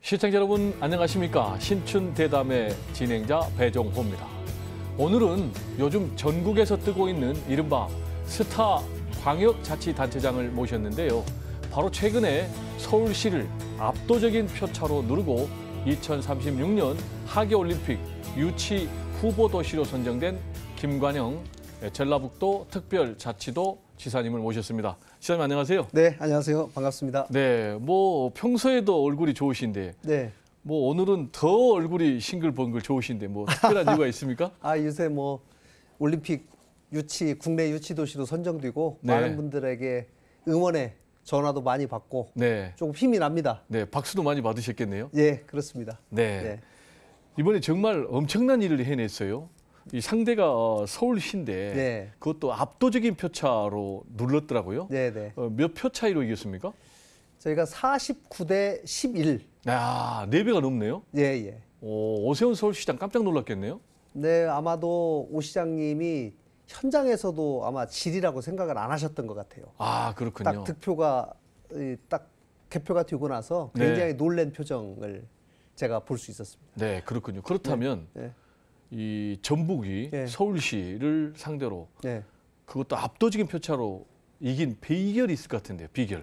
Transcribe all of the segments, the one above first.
시청자 여러분 안녕하십니까? 신춘대담의 진행자 배종호입니다. 오늘은 요즘 전국에서 뜨고 있는 이른바 스타 광역자치단체장을 모셨는데요. 바로 최근에 서울시를 압도적인 표차로 누르고 2036년 하계올림픽 유치 후보도시로 선정된 김관영 전라북도 특별자치도 지사님을 모셨습니다. 지사님 안녕하세요. 네, 안녕하세요. 반갑습니다. 네, 뭐 평소에도 얼굴이 좋으신데 네. 뭐 오늘은 더 얼굴이 싱글벙글 좋으신데 뭐 특별한 이유가 있습니까? 요새 뭐 올림픽 유치, 국내 유치 도시로 선정되고 네. 많은 분들에게 응원의 전화도 많이 받고 네, 조금 힘이 납니다. 네, 박수도 많이 받으셨겠네요. 예, 그렇습니다. 네, 네. 이번에 정말 엄청난 일을 해냈어요. 이 상대가 서울시인데 네. 그것도 압도적인 표차로 눌렀더라고요. 네, 네. 몇 표 차이로 이겼습니까? 저희가 49대 11. 아, 4배가 넘네요. 예, 예. 오세훈 서울시장 깜짝 놀랐겠네요. 네, 아마도 오 시장님이 현장에서도 아마 질이라고 생각을 안 하셨던 것 같아요. 아, 그렇군요. 딱 득표가 딱 개표가 되고 나서 굉장히 놀란 표정을 제가 볼 수 있었습니다. 네, 그렇군요. 그렇다면 네. 이 전북이 네. 서울시를 상대로 네. 그것도 압도적인 표차로 이긴 비결이 있을 것 같은데, 비결.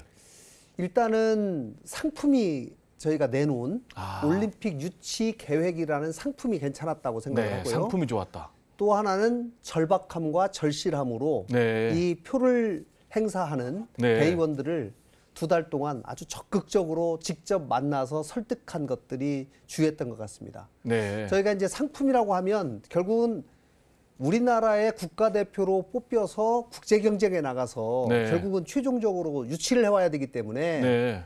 일단은 상품이 저희가 내놓은 아. 올림픽 유치 계획이라는 상품이 괜찮았다고 생각을 네, 하고요. 상품이 좋았다. 또 하나는 절박함과 절실함으로 네. 이 표를 행사하는 네. 대의원들을 2달 동안 아주 적극적으로 직접 만나서 설득한 것들이 주요했던 것 같습니다. 네. 저희가 이제 상품이라고 하면 결국은 우리나라의 국가대표로 뽑혀서 국제 경쟁에 나가서 네. 결국은 최종적으로 유치를 해와야 되기 때문에 네.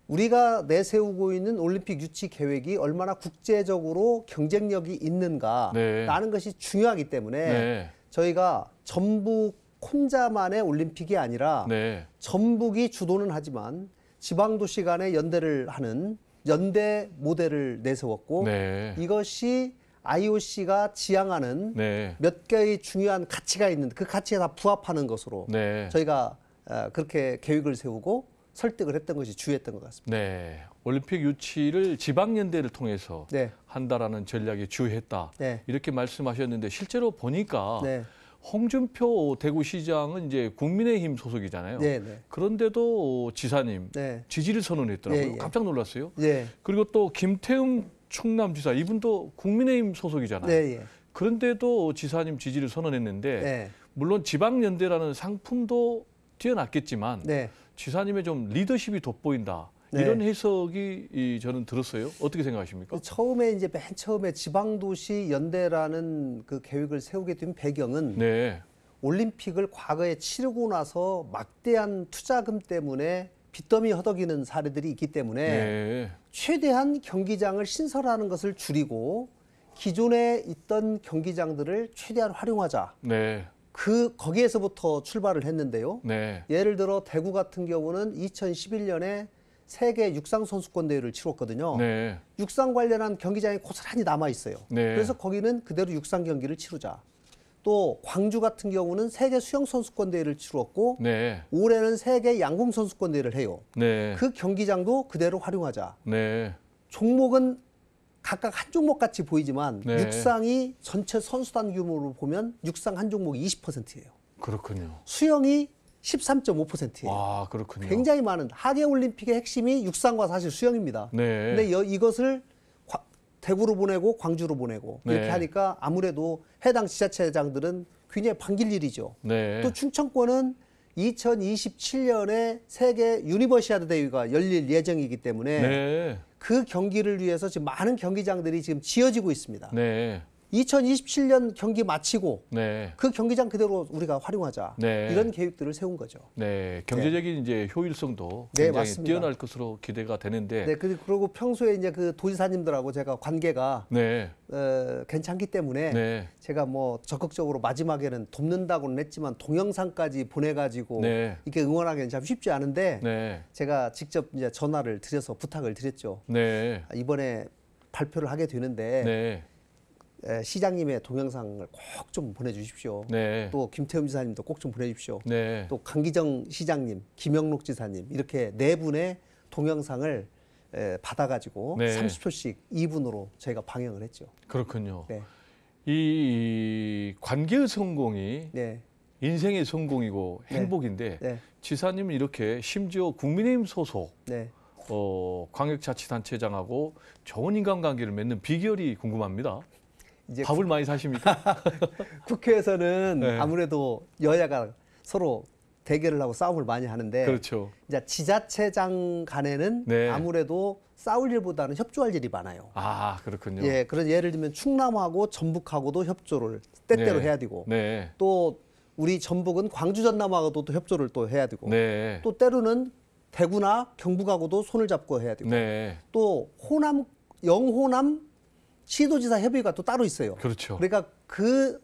우리가 내세우고 있는 올림픽 유치 계획이 얼마나 국제적으로 경쟁력이 있는가라는 것이 중요하기 때문에 네. 저희가 전북 혼자만의 올림픽이 아니라 네. 전북이 주도는 하지만 지방도시 간의 연대를 하는 연대 모델을 내세웠고 네. 이것이 IOC가 지향하는 네. 몇 개의 중요한 가치가 있는 그 가치에 다 부합하는 것으로 네. 저희가 그렇게 계획을 세우고 설득을 했던 것이 주요했던 것 같습니다. 네. 올림픽 유치를 지방연대를 통해서 네. 한다라는 전략이 주요했다. 네. 이렇게 말씀하셨는데 실제로 보니까 네. 홍준표 대구시장은 이제 국민의힘 소속이잖아요. 네, 네. 그런데도 지사님 네. 지지를 선언했더라고요. 예, 예. 깜짝 놀랐어요. 네. 그리고 또 김태흠 충남지사 이분도 국민의힘 소속이잖아요. 네, 예. 그런데도 지사님 지지를 선언했는데 네. 물론 지방연대라는 상품도 뛰어났겠지만 네. 지사님의 좀 리더십이 돋보인다. 네. 이런 해석이 저는 들었어요. 어떻게 생각하십니까? 처음에 이제 맨 처음에 지방도시 연대라는 그 계획을 세우게 된 배경은 네. 올림픽을 과거에 치르고 나서 막대한 투자금 때문에 빚더미 허덕이는 사례들이 있기 때문에 네. 최대한 경기장을 신설하는 것을 줄이고 기존에 있던 경기장들을 최대한 활용하자. 네. 거기에서부터 출발을 했는데요. 네. 예를 들어 대구 같은 경우는 2011년에 세계 육상 선수권 대회를 치렀거든요. 네. 육상 관련한 경기장이 고스란히 남아 있어요. 네. 그래서 거기는 그대로 육상 경기를 치르자. 또 광주 같은 경우는 세계 수영 선수권 대회를 치렀고 네. 올해는 세계 양궁 선수권 대회를 해요. 네. 그 경기장도 그대로 활용하자. 네. 종목은 각각 한 종목 같이 보이지만 네. 육상이 전체 선수단 규모로 보면 육상 한 종목이 20%예요. 그렇군요. 수영이 13.5%예요. 와, 그렇군요. 굉장히 많은 하계올림픽의 핵심이 육상과 사실 수영입니다. 네. 근데 이것을 대구로 보내고 광주로 보내고 이렇게 네. 하니까 아무래도 해당 지자체장들은 굉장히 반길 일이죠. 네. 또 충청권은 2027년에 세계 유니버시아드 대회가 열릴 예정이기 때문에 네. 그 경기를 위해서 지금 많은 경기장들이 지금 지어지고 있습니다. 네. 2027년 경기 마치고 네. 그 경기장 그대로 우리가 활용하자. 네. 이런 계획들을 세운 거죠. 네. 경제적인 이제 효율성도 네, 굉장히 맞습니다. 뛰어날 것으로 기대가 되는데. 네, 그리고 평소에 이제 그 도지사님들하고 제가 관계가 네. 괜찮기 때문에 네. 제가 뭐 적극적으로 마지막에는 돕는다고는 했지만 동영상까지 보내가지고 네. 이렇게 응원하기는 참 쉽지 않은데 네. 제가 직접 이제 전화를 드려서 부탁을 드렸죠. 네. 이번에 발표를 하게 되는데 네. 시장님의 동영상을 꼭 좀 보내주십시오. 네. 또 김태흠 지사님도 꼭 좀 보내주십시오. 네. 또 강기정 시장님, 김영록 지사님 이렇게 네 분의 동영상을 받아가지고 네. 30초씩 2분으로 저희가 방영을 했죠. 그렇군요. 네. 이 관계의 성공이 네. 인생의 성공이고 네. 행복인데 네. 지사님은 이렇게 심지어 국민의힘 소속 네. 광역자치단체장하고 좋은 인간관계를 맺는 비결이 궁금합니다. 이제 밥을 많이 사십니까? 국회에서는 네. 아무래도 여야가 서로 대결을 하고 싸움을 많이 하는데 그렇죠. 이제 지자체장 간에는 네. 아무래도 싸울 일보다는 협조할 일이 많아요. 아, 그렇군요. 예, 그런 예를 들면 충남하고 전북하고도 협조를 때때로 네. 해야 되고 네. 또 우리 전북은 광주 전남하고도 또 협조를 또 해야 되고 네. 또 때로는 대구나 경북하고도 손을 잡고 해야 되고 네. 또 호남 영호남 시도지사 협의회가 또 따로 있어요. 그렇죠. 그러니까 그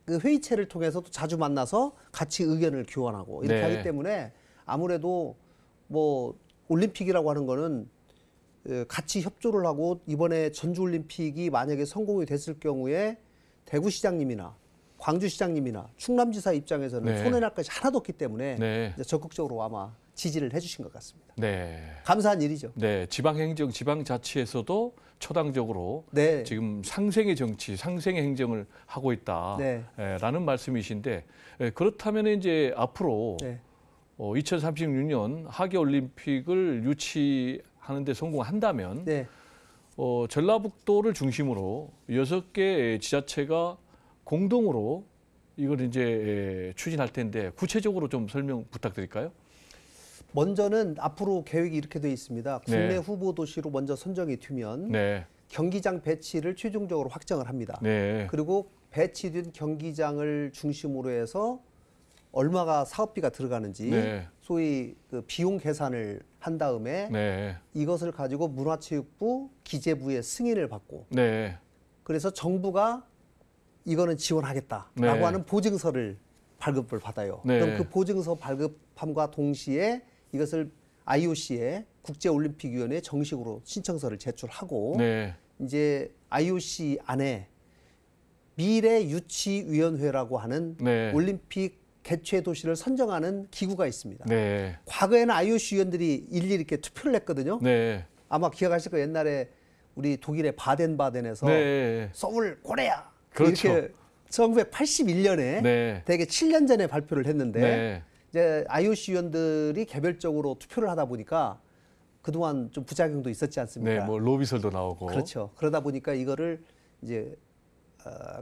회의체를 통해서 또 자주 만나서 같이 의견을 교환하고 이렇게 네. 하기 때문에 아무래도 뭐 올림픽이라고 하는 거는 같이 협조를 하고 이번에 전주올림픽이 만약에 성공이 됐을 경우에 대구시장님이나 광주시장님이나 충남지사 입장에서는 네. 손해날 것이 하나도 없기 때문에 네. 이제 적극적으로 아마 지지를 해주신 것 같습니다. 네. 감사한 일이죠. 네. 지방행정, 지방자치에서도 초당적으로 네. 지금 상생의 정치, 상생의 행정을 하고 있다. 네. 라는 말씀이신데 그렇다면 이제 앞으로 네. 2036년 하계올림픽을 유치하는 데 성공한다면 네. 전라북도를 중심으로 6개 지자체가 공동으로 이걸 이제 추진할 텐데 구체적으로 좀 설명 부탁드릴까요? 먼저는 앞으로 계획이 이렇게 되어 있습니다. 국내 네. 후보 도시로 먼저 선정이 되면 네. 경기장 배치를 최종적으로 확정을 합니다. 네. 그리고 배치된 경기장을 중심으로 해서 얼마가 사업비가 들어가는지 네. 소위 그 비용 계산을 한 다음에 네. 이것을 가지고 문화체육부, 기재부의 승인을 받고 네. 그래서 정부가 이거는 지원하겠다라고 네. 하는 보증서를 발급을 받아요. 네. 그럼 그 보증서 발급함과 동시에 이것을 IOC에 국제올림픽위원회에 정식으로 신청서를 제출하고 네. 이제 IOC 안에 미래유치위원회라고 하는 네. 올림픽 개최 도시를 선정하는 기구가 있습니다. 네. 과거에는 IOC 위원들이 일일이 이렇게 투표를 했거든요. 네. 아마 기억하실 거예요. 옛날에 우리 독일의 바덴바덴에서 네. 서울 고래야 그렇죠. 이렇게 1981년에 네. 대개 7년 전에 발표를 했는데 네. 이제 IOC 위원들이 개별적으로 투표를 하다 보니까 그동안 좀 부작용도 있었지 않습니까? 네. 뭐 로비설도 나오고. 그렇죠. 그러다 보니까 이거를 이제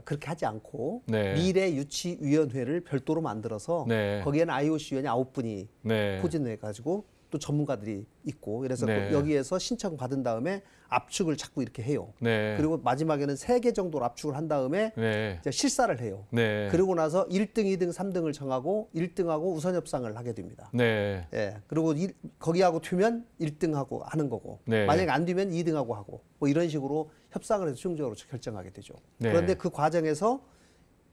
그렇게 하지 않고 네. 미래유치위원회를 별도로 만들어서 네. 거기에는 IOC 위원이 9분이 네. 포진해 가지고 또 전문가들이 있고 그래서 네. 여기에서 신청 받은 다음에 압축을 자꾸 이렇게 해요. 네. 그리고 마지막에는 3개 정도로 압축을 한 다음에 네. 이제 실사를 해요. 네. 그리고 나서 1등, 2등, 3등을 정하고 1등하고 우선 협상을 하게 됩니다. 네. 예. 그리고 거기하고 튀면 1등하고 하는 거고 네. 만약에 안 되면 2등하고 하고 뭐 이런 식으로 협상을 해서 최종적으로 결정하게 되죠. 네. 그런데 그 과정에서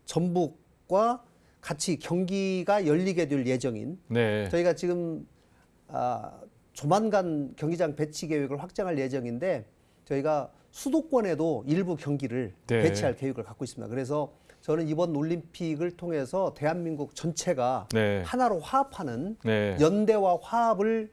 전북과 같이 경기가 열리게 될 예정인 네. 저희가 지금 조만간 경기장 배치 계획을 확정할 예정인데 저희가 수도권에도 일부 경기를 네. 배치할 계획을 갖고 있습니다. 그래서 저는 이번 올림픽을 통해서 대한민국 전체가 네. 하나로 화합하는 네. 연대와 화합을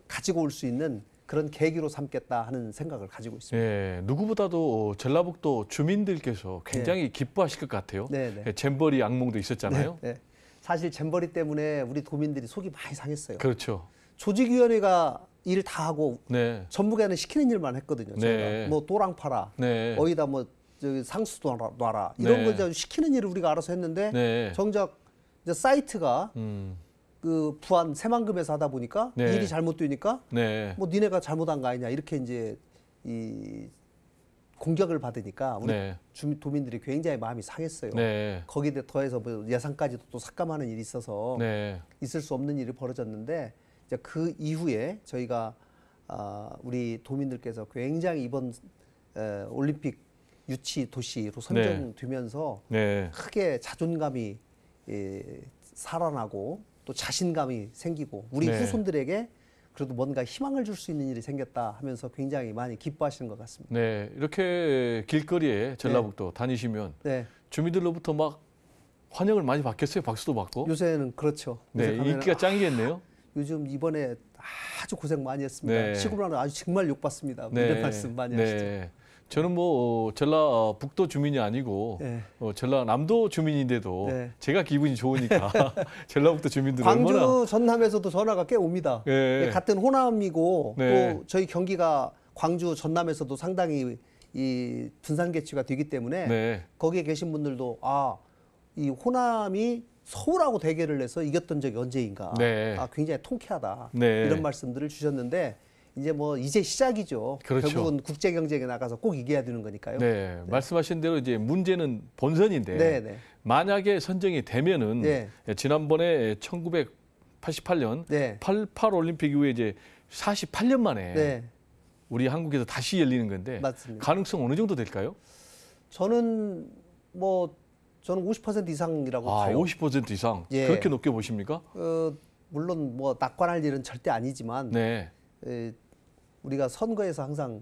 가지고 올 수 있는 그런 계기로 삼겠다 하는 생각을 가지고 있습니다. 네, 누구보다도 전라북도 주민들께서 굉장히 기뻐하실 것 같아요. 네, 네. 잼버리 악몽도 있었잖아요. 네, 네. 사실 잼버리 때문에 우리 도민들이 속이 많이 상했어요. 그렇죠. 조직위원회가 일 다 하고 네. 전북에는 시키는 일만 했거든요. 네. 저희가 뭐 도랑 팔아, 네. 어디다 뭐 저기 상수 놔라 이런 네. 거 이제 시키는 일을 우리가 알아서 했는데 네. 정작 이제 사이트가 음. 그 부안 새만금에서 하다 보니까 네. 일이 잘못되니까 네. 뭐 니네가 잘못한 거 아니냐 이렇게 이제 이 공격을 받으니까 우리 네. 도민들이 굉장히 마음이 상했어요. 네. 거기에 더해서 뭐 예산까지도 또 삭감하는 일이 있어서 네. 있을 수 없는 일이 벌어졌는데 이제 그 이후에 저희가 우리 도민들께서 굉장히 이번 올림픽 유치 도시로 선정되면서 네. 크게 자존감이 살아나고 또 자신감이 생기고 우리 네. 후손들에게 그래도 뭔가 희망을 줄 수 있는 일이 생겼다 하면서 굉장히 많이 기뻐하시는 것 같습니다. 네. 이렇게 길거리에 전라북도 다니시면 네. 주민들로부터 막 환영을 많이 받겠어요. 박수도 받고. 요새는 그렇죠. 네. 요새 가면은 인기가 짱이겠네요. 요즘 이번에 아주 고생 많이 했습니다. 네. 시골은 아주 정말 욕받습니다. 네. 이런 말씀 많이 하시죠. 네. 저는 뭐 전라북도 주민이 아니고 네. 전라남도 주민인데도 네. 제가 기분이 좋으니까 전라북도 주민들은 광주, 얼마나 전남에서도 전화가 꽤 옵니다. 네. 같은 호남이고 네. 또 저희 경기가 광주, 전남에서도 상당히 이 분산 개취가 되기 때문에 네. 거기에 계신 분들도 이 호남이 서울하고 대결을 해서 이겼던 적이 언제인가. 네. 굉장히 통쾌하다. 네. 이런 말씀들을 주셨는데 이제 시작이죠. 그렇죠. 결국은 국제 경쟁에 나가서 꼭 이겨야 되는 거니까요. 네. 말씀하신 대로 이제 문제는 본선인데 네, 네. 만약에 선정이 되면은 네. 지난번에 1988년 네. 88 올림픽 이후에 이제 48년 만에 네. 우리 한국에서 다시 열리는 건데 맞습니다. 가능성 어느 정도 될까요? 저는 50% 이상이라고 봐요. 50% 이상. 예. 그렇게 높게 보십니까? 물론 낙관할 일은 절대 아니지만 네. 우리가 선거에서 항상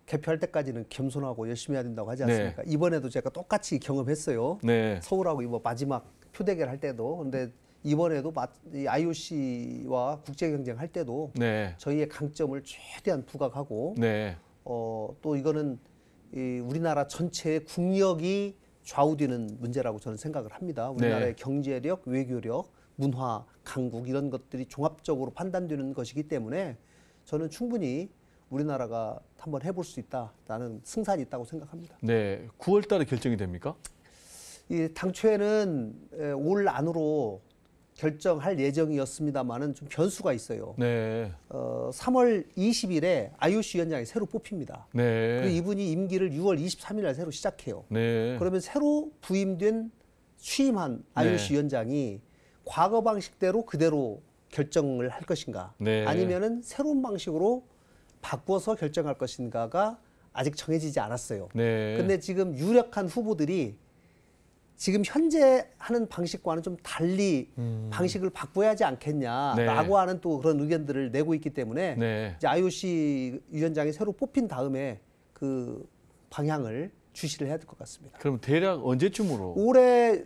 개표할 때까지는 겸손하고 열심히 해야 된다고 하지 않습니까? 이번에도 제가 똑같이 경험했어요. 네. 서울하고 마지막 표대결 할 때도. 근데 이번에도 이 IOC와 국제 경쟁 할 때도 네. 저희의 강점을 최대한 부각하고 네. 또 이거는 우리나라 전체의 국력이 좌우되는 문제라고 저는 생각을 합니다. 우리나라의 경제력, 외교력, 문화, 강국 이런 것들이 종합적으로 판단되는 것이기 때문에 저는 충분히 우리나라가 한번 해볼 수 있다라는 승산이 있다고 생각합니다. 네. 9월 달에 결정이 됩니까? 당초에는 올 안으로 결정할 예정이었습니다만은 좀 변수가 있어요. 네. 3월 20일에 IOC 위원장이 새로 뽑힙니다. 네. 그리고 이분이 임기를 6월 23일 날 새로 시작해요. 네. 그러면 새로 취임한 IOC 위원장이 과거 방식대로 그대로 결정을 할 것인가, 네. 아니면은 새로운 방식으로 바꿔서 결정할 것인가가 아직 정해지지 않았어요. 네. 근데 지금 유력한 후보들이 지금 현재 하는 방식과는 좀 달리 방식을 바꿔야 하지 않겠냐라고 하는 또 그런 의견들을 내고 있기 때문에 네. 이제 IOC 위원장이 새로 뽑힌 다음에 그 방향을 주시를 해야 될 것 같습니다. 그럼 대략 언제쯤으로? 올해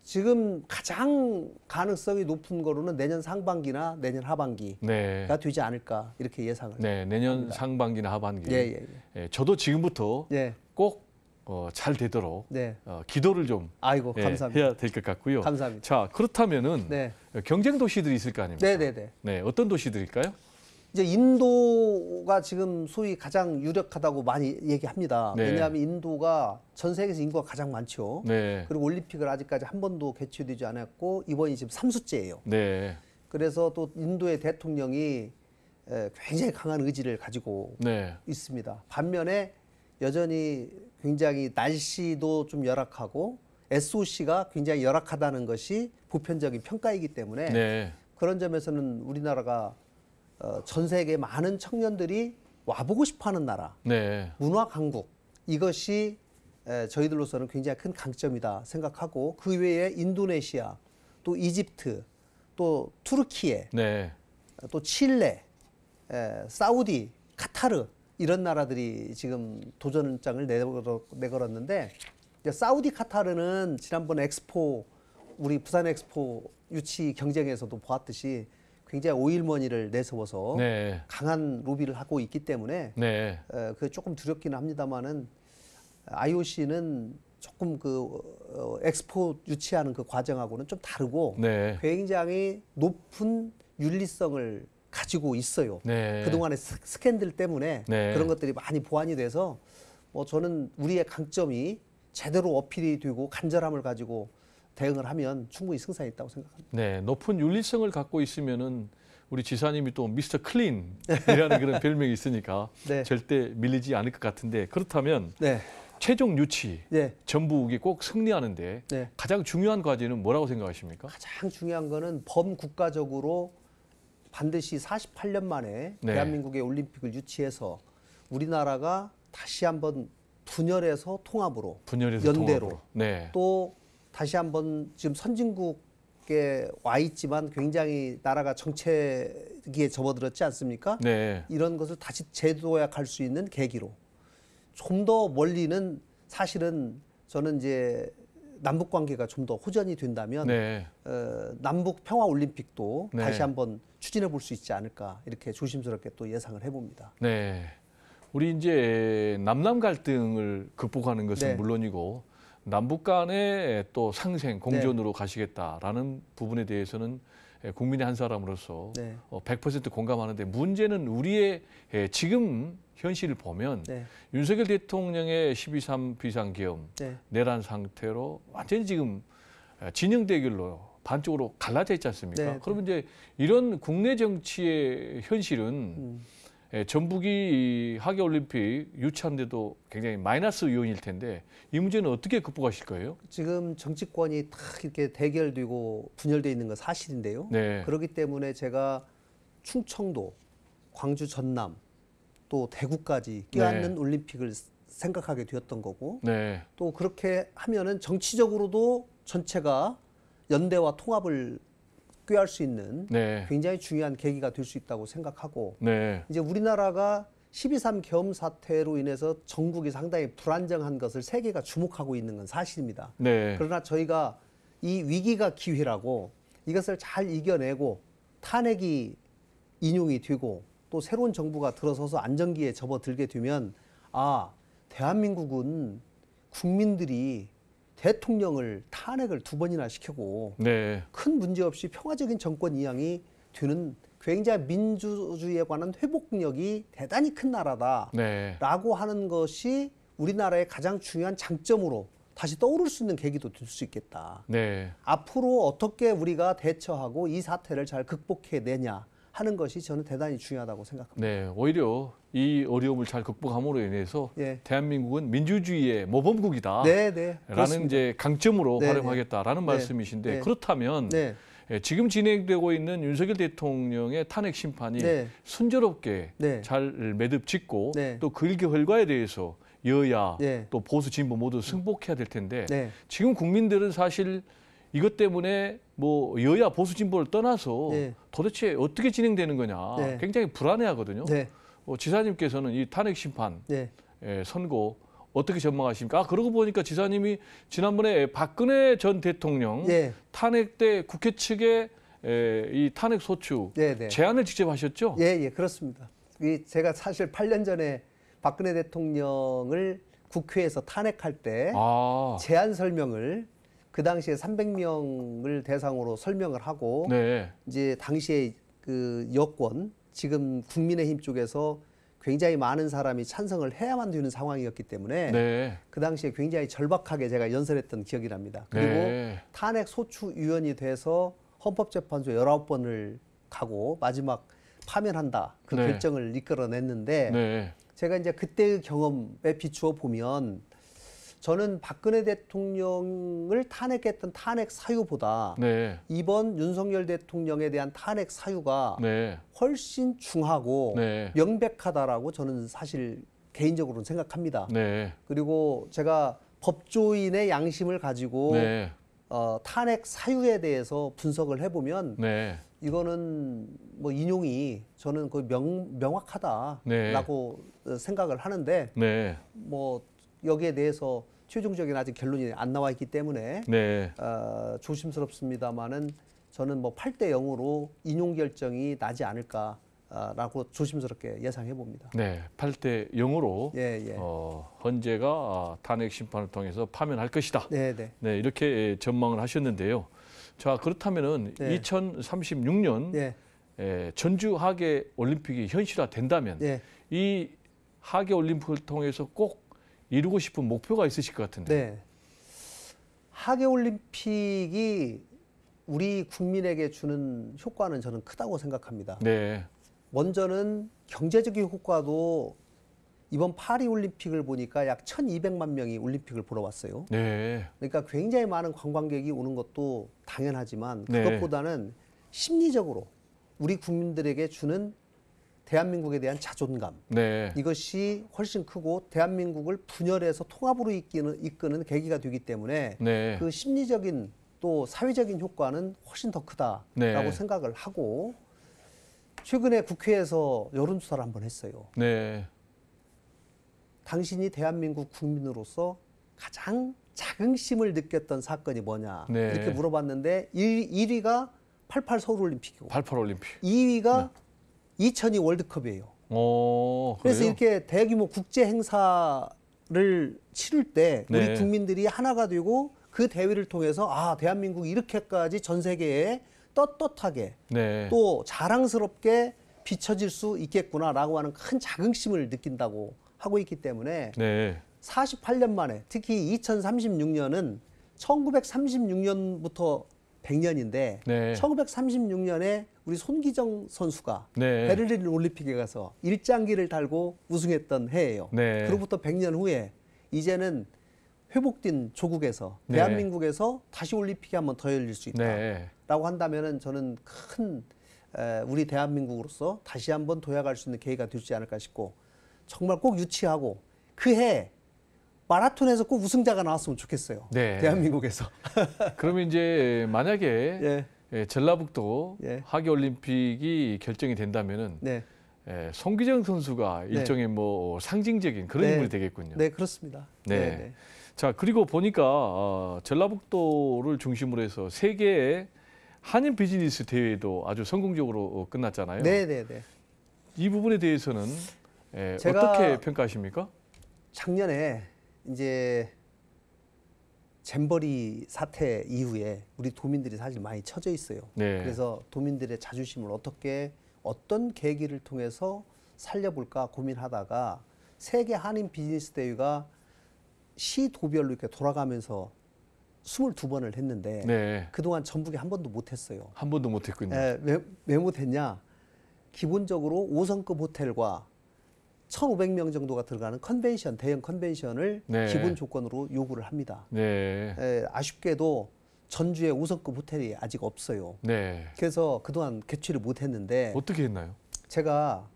지금 가장 가능성이 높은 거로는 내년 상반기나 내년 하반기가 네. 되지 않을까 이렇게 예상을. 네. 내년 상반기나 하반기. 예. 예, 저도 지금부터 예. 꼭 잘 되도록 네. 기도를 좀 아이고 감사합니다. 해야 될 것 같고요. 감사합니다. 자, 그렇다면은 네. 경쟁 도시들이 있을 거 아닙니까? 네네네. 네, 어떤 도시들일까요? 이제 인도가 지금 소위 가장 유력하다고 많이 얘기합니다. 네. 왜냐하면 인도가 전 세계에서 인구가 가장 많죠. 네. 그리고 올림픽을 아직까지 한 번도 개최되지 않았고 이번이 지금 3수째예요. 네. 그래서 또 인도의 대통령이 굉장히 강한 의지를 가지고 네. 있습니다. 반면에 여전히 굉장히 날씨도 좀 열악하고 SOC가 굉장히 열악하다는 것이 보편적인 평가이기 때문에 네. 그런 점에서는 우리나라가 전 세계 많은 청년들이 와보고 싶어하는 나라, 네. 문화 강국 이것이 저희들로서는 굉장히 큰 강점이다 생각하고 그 외에 인도네시아, 또 이집트, 또 투르키예, 네. 또 칠레, 사우디, 카타르 이런 나라들이 지금 도전장을 내걸었는데 이제 사우디, 카타르는 지난번 엑스포 우리 부산 엑스포 유치 경쟁에서도 보았듯이 굉장히 오일머니를 내세워서 네. 강한 로비를 하고 있기 때문에 네. 그게 조금 두렵기는 합니다만은 IOC는 조금 엑스포 유치하는 그 과정하고는 좀 다르고 네. 굉장히 높은 윤리성을 가지고 있어요. 네. 그동안의 스캔들 때문에 네. 그런 것들이 많이 보완이 돼서 저는 우리의 강점이 제대로 어필이 되고 간절함을 가지고 대응을 하면 충분히 승산이 있다고 생각합니다. 네. 높은 윤리성을 갖고 있으면은 우리 지사님이 또 미스터 클린이라는 그런 별명이 있으니까 네. 절대 밀리지 않을 것 같은데 그렇다면 네. 최종 유치 네. 전북이 꼭 승리하는데 네. 가장 중요한 과제는 뭐라고 생각하십니까? 가장 중요한 거는 범국가적으로 반드시 48년 만에 네. 대한민국의 올림픽을 유치해서 우리나라가 다시 한번 분열해서 통합으로 분열해서 연대로 통합으로. 네. 또 다시 한번 지금 선진국에 와 있지만 굉장히 나라가 정체기에 접어들었지 않습니까? 네. 이런 것을 다시 재도약할 수 있는 계기로 좀 더 멀리는 사실은 저는 이제 남북 관계가 좀 더 호전이 된다면 네. 남북 평화 올림픽도 네. 다시 한번 추진해 볼 수 있지 않을까 이렇게 조심스럽게 또 예상을 해봅니다. 네. 우리 이제 남남 갈등을 극복하는 것은 네. 물론이고 남북 간의 또 상생 공존으로 가시겠다라는 부분에 대해서는 국민의 한 사람으로서 네. 100% 공감하는데 문제는 우리의 지금 현실을 보면 네. 윤석열 대통령의 12.3 비상계엄 네. 내란 상태로 완전히 지금 진영 대결로 반쪽으로 갈라져 있지 않습니까? 네, 네. 그러면 이제 이런 국내 정치의 현실은 전북이 하계올림픽 유치하는데도 굉장히 마이너스 요인일 텐데 이 문제는 어떻게 극복하실 거예요? 지금 정치권이 다 이렇게 대결되고 분열되어 있는 건 사실인데요. 네. 그렇기 때문에 제가 충청도, 광주, 전남, 또 대구까지 껴안는 올림픽을 생각하게 되었던 거고, 네. 또 그렇게 하면은 정치적으로도 전체가 연대와 통합을 꾀할 수 있는 네. 굉장히 중요한 계기가 될 수 있다고 생각하고, 네. 이제 우리나라가 12.3 계엄 사태로 인해서 전국이 상당히 불안정한 것을 세계가 주목하고 있는 건 사실입니다. 네. 그러나 저희가 이 위기가 기회라고 이것을 잘 이겨내고 탄핵이 인용이 되고 또 새로운 정부가 들어서서 안정기에 접어들게 되면 대한민국은 국민들이 대통령을 탄핵을 2번이나 시키고 네. 큰 문제 없이 평화적인 정권 이양이 되는 굉장히 민주주의에 관한 회복력이 대단히 큰 나라다라고 네. 하는 것이 우리나라의 가장 중요한 장점으로 다시 떠오를 수 있는 계기도 될 수 있겠다. 네. 앞으로 어떻게 우리가 대처하고 이 사태를 잘 극복해내냐 하는 것이 저는 대단히 중요하다고 생각합니다. 네. 오히려 이 어려움을 잘 극복함으로 인해서 예. 대한민국은 민주주의의 모범국이다. 네, 네. 라는 이제 강점으로 네, 활용하겠다라는 네. 말씀이신데 네. 그렇다면 네, 지금 진행되고 있는 윤석열 대통령의 탄핵 심판이 네. 순조롭게 네. 잘 매듭 짓고 네. 또 그 일개 결과에 대해서 여야 네. 또 보수 진보 모두 승복해야 될 텐데 네. 지금 국민들은 사실 이것 때문에 뭐 여야 보수 진보를 떠나서 네. 도대체 어떻게 진행되는 거냐 네. 굉장히 불안해하거든요. 네. 지사님께서는 이 탄핵 심판 네. 선고 어떻게 전망하십니까? 그러고 보니까 지사님이 지난번에 박근혜 전 대통령 네. 탄핵 때 국회 측에 이 탄핵 소추 네, 네. 제안을 직접 하셨죠? 예, 그렇습니다. 제가 사실 8년 전에 박근혜 대통령을 국회에서 탄핵할 때 아, 제안 설명을 그 당시에 300명을 대상으로 설명을 하고 네, 이제 당시에 그 여권 지금 국민의힘 쪽에서 굉장히 많은 사람이 찬성을 해야만 되는 상황이었기 때문에 네, 그 당시에 굉장히 절박하게 제가 연설했던 기억이 납니다. 그리고 네, 탄핵 소추위원이 돼서 헌법재판소 19번을 가고 마지막 파면한다 그 네. 결정을 이끌어냈는데 네, 제가 이제 그때의 경험에 비추어 보면 저는 박근혜 대통령을 탄핵했던 탄핵 사유보다 네, 이번 윤석열 대통령에 대한 탄핵 사유가 네, 훨씬 중하고 네, 명백하다라고 저는 사실 개인적으로는 생각합니다. 네, 그리고 제가 법조인의 양심을 가지고 네, 탄핵 사유에 대해서 분석을 해보면 네, 이거는 뭐 인용이 저는 거의 명확하다라고 생각을 하는데 네, 뭐 여기에 대해서 최종적인 아직 결론이 안 나와 있기 때문에 네, 조심스럽습니다만은 저는 뭐 8대 0으로 인용 결정이 나지 않을까라고 조심스럽게 예상해 봅니다. 네, 8대 0으로 예, 예. 헌재가 탄핵 심판을 통해서 파면할 것이다. 네, 네. 네, 이렇게 전망을 하셨는데요. 자, 그렇다면은 네. 2036년 예. 전주 하계 올림픽이 현실화된다면 예. 이 하계 올림픽을 통해서 꼭 이루고 싶은 목표가 있으실 것 같은데. 네. 하계 올림픽이 우리 국민에게 주는 효과는 저는 크다고 생각합니다. 네, 먼저는 경제적인 효과도 이번 파리 올림픽을 보니까 약 1,200만 명이 올림픽을 보러 왔어요. 네, 그러니까 굉장히 많은 관광객이 오는 것도 당연하지만 네. 그것보다는 심리적으로 우리 국민들에게 주는 대한민국에 대한 자존감 네, 이것이 훨씬 크고 대한민국을 분열해서 통합으로 이끄는 계기가 되기 때문에 네, 그 심리적인 또 사회적인 효과는 훨씬 더 크다라고 네. 생각을 하고 최근에 국회에서 여론조사를 한번 했어요. 네, 당신이 대한민국 국민으로서 가장 자긍심을 느꼈던 사건이 뭐냐 네. 이렇게 물어봤는데 1위가 88 서울올림픽이고 88 올림픽. 2위가 2002 월드컵이에요. 그래서 그래요? 이렇게 대규모 국제 행사를 치를 때 우리 네. 국민들이 하나가 되고 그 대회를 통해서 아, 대한민국이 이렇게까지 전 세계에 떳떳하게 네. 또 자랑스럽게 비춰질 수 있겠구나라고 하는 큰 자긍심을 느낀다고 하고 있기 때문에 네. 48년 만에 특히 2036년은 1936년부터 100년인데 네. 1936년에 우리 손기정 선수가 네. 베를린 올림픽에 가서 일장기를 달고 우승했던 해예요. 네. 그로부터 100년 후에 이제는 회복된 조국에서 네. 대한민국에서 다시 올림픽이 한번 더 열릴 수 있다라고 네. 한다면은 저는 큰 우리 대한민국으로서 다시 한번 도약할 수 있는 계기가 되지 않을까 싶고 정말 꼭 유치하고 그 해 마라톤에서 꼭 우승자가 나왔으면 좋겠어요. 네. 대한민국에서. 그러면 이제 만약에 예, 전라북도 예. 하계 올림픽이 결정이 된다면은 네, 송기정 선수가 네. 일종의 뭐 상징적인 그런 네. 인물이 되겠군요. 네 그렇습니다. 네. 자, 그리고 보니까 전라북도를 중심으로 해서 세계의 한인 비즈니스 대회도 아주 성공적으로 끝났잖아요. 네, 네, 네. 이 부분에 대해서는 제가- 어떻게 평가하십니까? 작년에 이제 잼버리 사태 이후에 우리 도민들이 사실 많이 처져 있어요. 네. 그래서 도민들의 자존심을 어떻게 어떤 계기를 통해서 살려볼까 고민하다가 세계 한인 비즈니스 대회가 시도별로 이렇게 돌아가면서 22번을 했는데 네. 그동안 전북에 한 번도 못했어요. 한 번도 못했군요. 왜 못했냐? 기본적으로 5성급 호텔과 1,500명 정도가 들어가는 컨벤션, 대형 컨벤션을 네. 기본 조건으로 요구를 합니다. 네. 아쉽게도 전주에 5성급 호텔이 아직 없어요. 네. 그래서 그동안 개최를 못했는데 어떻게 했나요? 제가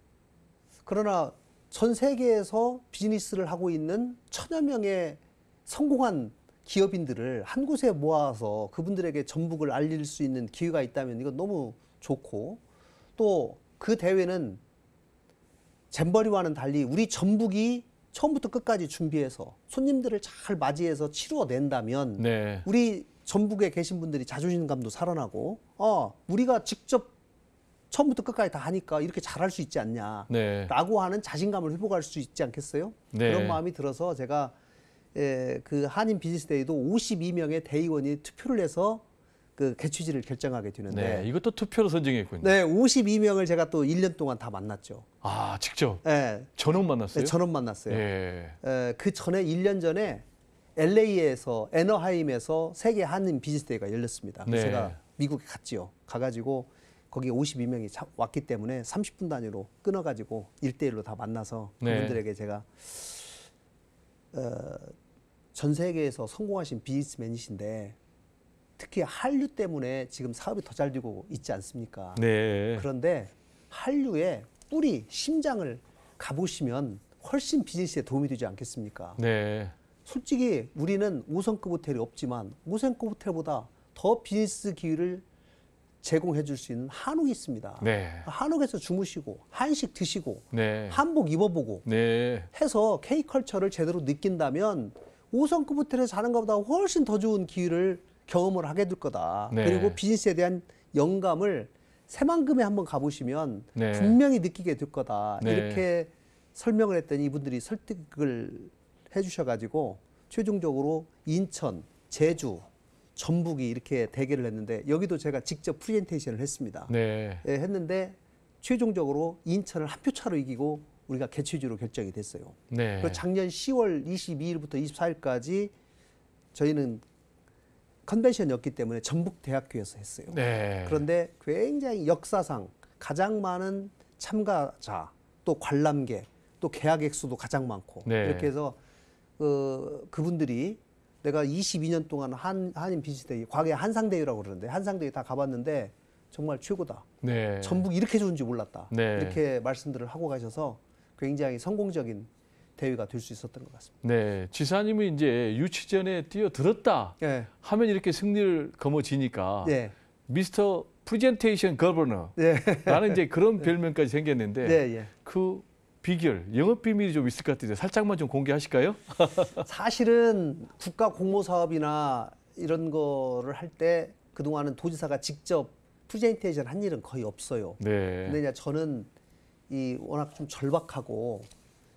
그러나 전 세계에서 비즈니스를 하고 있는 1,000여 명의 성공한 기업인들을 한 곳에 모아서 그분들에게 전북을 알릴 수 있는 기회가 있다면 이건 너무 좋고 또 그 대회는 잼버리와는 달리 우리 전북이 처음부터 끝까지 준비해서 손님들을 잘 맞이해서 치루어낸다면 네. 우리 전북에 계신 분들이 자존심감도 살아나고 우리가 직접 처음부터 끝까지 다 하니까 이렇게 잘할 수 있지 않냐라고 네. 하는 자신감을 회복할 수 있지 않겠어요? 네. 그런 마음이 들어서 제가 그 한인 비즈니스 데이도 52명의 대의원이 투표를 해서 그 개최지를 결정하게 되는데 네. 이것도 투표로 선정했군요. 네, 52명을 제가 또 1년 동안 다 만났죠. 아, 직접 네, 전원 만났어요? 전원 만났어요. 예. 그 전에 1년 전에 LA에서 애너하임에서 세계 한인 비즈니스 데이가 열렸습니다. 네. 제가 미국에 갔지요. 가가지고 거기 52명이 왔기 때문에 30분 단위로 끊어가지고 1대1로 다 만나서 네. 그분들에게 제가 전 세계에서 성공하신 비즈니스맨이신데 특히 한류 때문에 지금 사업이 더 잘 되고 있지 않습니까? 네. 그런데 한류의 뿌리, 심장을 가보시면 훨씬 비즈니스에 도움이 되지 않겠습니까? 네. 솔직히 우리는 5성급 호텔이 없지만 5성급 호텔보다 더 비즈니스 기회를 제공해 줄 수 있는 한옥이 있습니다. 네. 한옥에서 주무시고 한식 드시고 네. 한복 입어보고 네. 해서 K컬처를 제대로 느낀다면 5성급 호텔에 사는 것보다 훨씬 더 좋은 기회를 경험을 하게 될 거다. 네. 그리고 비즈니스에 대한 영감을 새만금에 한번 가보시면 네. 분명히 느끼게 될 거다. 네. 이렇게 설명을 했더니 이분들이 설득을 해주셔가지고 최종적으로 인천, 제주, 전북이 이렇게 대결을 했는데 여기도 제가 직접 프레젠테이션을 했습니다. 네. 했는데 최종적으로 인천을 한 표 차로 이기고 우리가 개최지로 결정이 됐어요. 네. 그리고 작년 10월 22일부터 24일까지 저희는 컨벤션이었기 때문에 전북대학교에서 했어요. 네. 그런데 굉장히 역사상 가장 많은 참가자, 또 관람객, 또 계약액 수도 가장 많고 네. 이렇게 해서 그분들이 내가 22년 동안 한인 비즈니스데이, 과거에 한상대회라고 그러는데 한상대회 다 가봤는데 정말 최고다. 네. 전북이 이렇게 좋은지 몰랐다. 네. 이렇게 말씀들을 하고 가셔서 굉장히 성공적인 대회가 될 수 있었던 것 같습니다. 네. 지사님은 이제 유치전에 뛰어들었다 예, 하면 이렇게 승리를 거머쥐니까 예, 미스터 프레젠테이션 거버너 예, 라는 이제 그런 별명까지 생겼는데 예, 예. 그 비결, 영업 비밀이 좀 있을 것 같은데 살짝만 좀 공개하실까요? 사실은 국가 공모 사업이나 이런 거를 할 때 그동안은 도지사가 직접 프레젠테이션 한 일은 거의 없어요. 네. 근데 이제 저는 이 워낙 좀 절박하고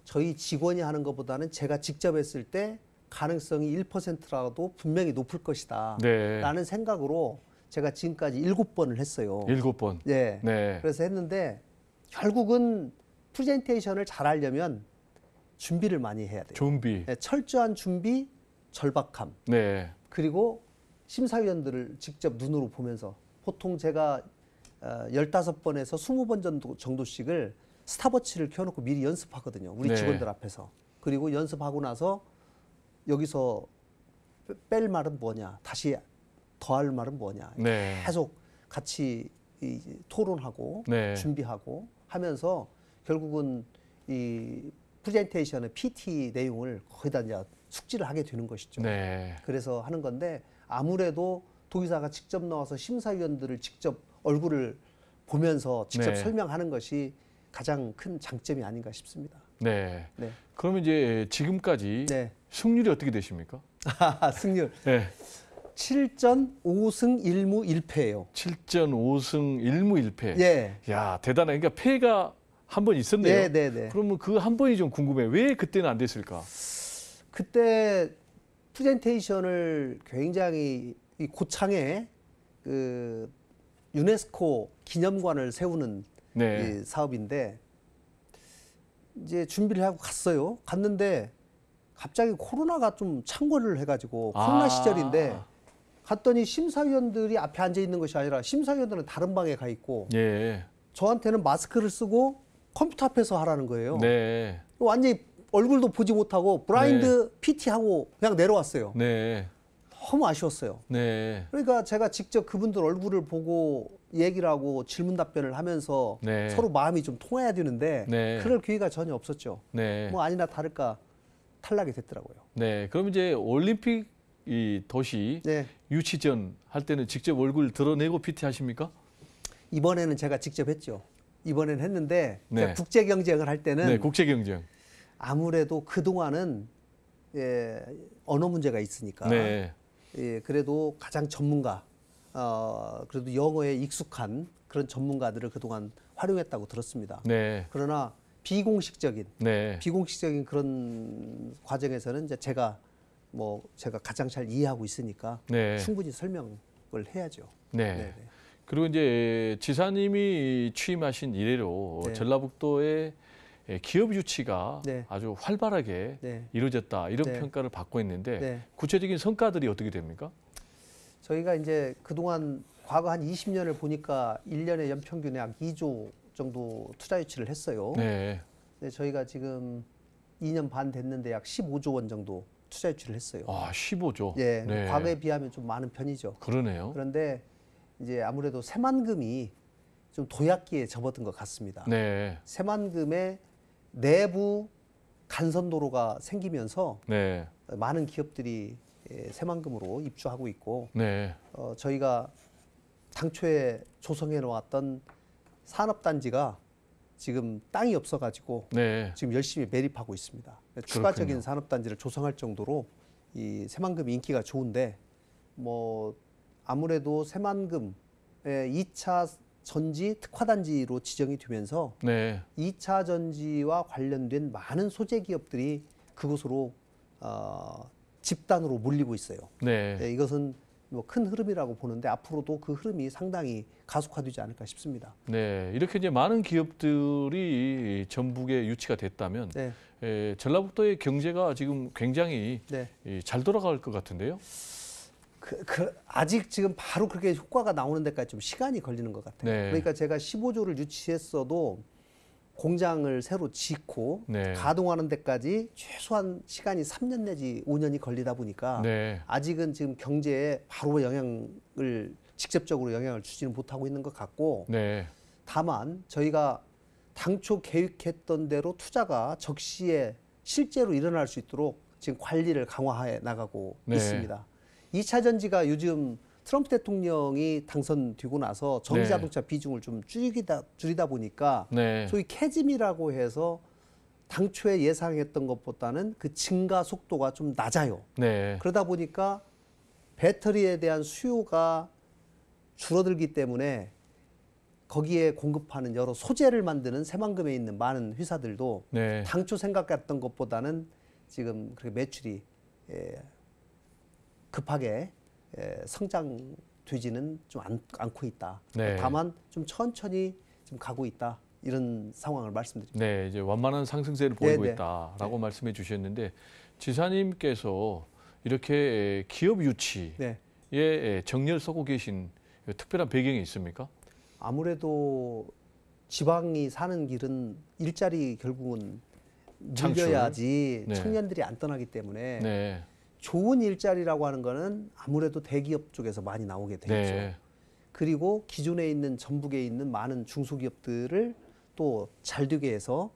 저희 직원이 하는 것보다는 제가 직접 했을 때 가능성이 1%라도 분명히 높을 것이다. 네. 라는 생각으로 제가 지금까지 7번을 했어요. 7번. 예. 네. 그래서 했는데 결국은 프레젠테이션을 잘하려면 준비를 많이 해야 돼요. 준비. 예, 철저한 준비, 절박함. 네. 그리고 심사위원들을 직접 눈으로 보면서 보통 제가 15번에서 20번 정도씩을 스탑워치를 켜놓고 미리 연습하거든요. 우리 네. 직원들 앞에서. 그리고 연습하고 나서 여기서 뺄 말은 뭐냐, 다시 더할 말은 뭐냐. 네. 계속 같이 토론하고 네. 준비하고 하면서 결국은 이 프레젠테이션의 PT 내용을 거의 다 이제 숙지를 하게 되는 것이죠. 네. 그래서 하는 건데 아무래도 도지사가 직접 나와서 심사위원들을 직접 얼굴을 보면서 직접 네. 설명하는 것이 가장 큰 장점이 아닌가 싶습니다. 네. 네. 그러면 이제 지금까지 네. 승률이 어떻게 되십니까? 승률 네. 7전 5승 1무 1패예요. 7전 5승 1무 1패. 예. 야, 대단해. 그러니까 패가 한 번 있었네요. 네, 네, 네. 그러면 그 한 번이 좀 궁금해. 왜 그때는 안 됐을까? 그때 프레젠테이션을 굉장히 이 고창에 그 유네스코 기념관을 세우는 네. 이 사업인데 이제 준비를 하고 갔어요. 갔는데 갑자기 코로나가 좀 창궐을 해가지고 코로나 아. 시절인데 갔더니 심사위원들이 앞에 앉아 있는 것이 아니라 심사위원들은 다른 방에 가 있고 예. 저한테는 마스크를 쓰고 컴퓨터 앞에서 하라는 거예요. 네. 완전히 얼굴도 보지 못하고 브라인드 PT 하고 그냥 내려왔어요. 네. 너무 아쉬웠어요. 네. 그러니까 제가 직접 그분들 얼굴을 보고 얘기를 하고 질문 답변을 하면서 네. 서로 마음이 좀 통해야 되는데 네. 그럴 기회가 전혀 없었죠. 네. 뭐 아니나 다를까 탈락이 됐더라고요. 네. 그럼 이제 올림픽 이 도시 네. 유치전 할 때는 직접 얼굴 드러내고 PT 하십니까? 이번에는 제가 직접 했죠. 이번에는 했는데 네. 제가 국제 경쟁을 할 때는 네, 국제 경쟁. 아무래도 그 동안은 언어 문제가 있으니까 네. 그래도 가장 전문가 그래도 영어에 익숙한 그런 전문가들을 그동안 활용했다고 들었습니다. 네. 그러나 비공식적인 네. 그런 과정에서는 이제 제가 가장 잘 이해하고 있으니까 네. 충분히 설명을 해야죠. 네. 네네. 그리고 이제 지사님이 취임하신 이래로 네. 전라북도의 기업 유치가 네. 아주 활발하게 네. 이루어졌다 이런 네. 평가를 받고 있는데 네. 구체적인 성과들이 어떻게 됩니까? 저희가 이제 그동안 과거 한 20년을 보니까 1년에 연평균 약 2조 정도 투자 유치를 했어요. 네. 근데 저희가 지금 2년 반 됐는데 약 15조 원 정도 투자 유치를 했어요. 아, 15조. 예, 네. 과거에 비하면 좀 많은 편이죠. 그러네요. 그런데 이제 아무래도 새만금이 좀 도약기에 접어든 것 같습니다. 네. 새만금의 내부 간선도로가 생기면서 네. 많은 기업들이 새만금으로 입주하고 있고 네. 저희가 당초에 조성해 놓았던 산업단지가 지금 땅이 없어가지고 네. 지금 열심히 매립하고 있습니다. 추가적인 산업단지를 조성할 정도로 이 새만금이 인기가 좋은데 뭐 아무래도 새만금의 2차 전지 특화단지로 지정이 되면서 네. 2차 전지와 관련된 많은 소재 기업들이 그곳으로 집단으로 몰리고 있어요. 네. 이것은 뭐 큰 흐름이라고 보는데 앞으로도 그 흐름이 상당히 가속화되지 않을까 싶습니다. 네. 이렇게 이제 많은 기업들이 전북에 유치가 됐다면 네. 전라북도의 경제가 지금 굉장히 네. 잘 돌아갈 것 같은데요. 아직 지금 바로 그렇게 효과가 나오는 데까지 좀 시간이 걸리는 것 같아요. 네. 그러니까 제가 15조를 유치했어도 공장을 새로 짓고 네. 가동하는 데까지 최소한 시간이 3년 내지 5년이 걸리다 보니까 네. 아직은 지금 경제에 바로 직접적으로 영향을 주지는 못하고 있는 것 같고 네. 다만 저희가 당초 계획했던 대로 투자가 적시에 실제로 일어날 수 있도록 지금 관리를 강화해 나가고 네. 있습니다. 2차 전지가 요즘 트럼프 대통령이 당선되고 나서 전기 네. 자동차 비중을 좀 줄이다 보니까 네. 소위 캐즘이라고 해서 당초에 예상했던 것보다는 그 증가 속도가 좀 낮아요. 네. 그러다 보니까 배터리에 대한 수요가 줄어들기 때문에 거기에 공급하는 여러 소재를 만드는 새만금에 있는 많은 회사들도 네. 당초 생각했던 것보다는 지금 그렇게 매출이 급하게 성장되지는 좀 않고 있다. 네. 다만 좀 천천히 좀 가고 있다. 이런 상황을 말씀드립니다. 네, 이제 완만한 상승세를 보이고 네, 네. 있다라고 말씀해 주셨는데 지사님께서 이렇게 기업 유치에 네. 정렬 쏘고 계신 특별한 배경이 있습니까? 아무래도 지방이 사는 길은 일자리 결국은 창출. 늘려야지 네. 청년들이 안 떠나기 때문에 네, 좋은 일자리라고 하는 거는 아무래도 대기업 쪽에서 많이 나오게 되죠. 네, 그리고 기존에 있는 전북에 있는 많은 중소기업들을 또 잘 되게 해서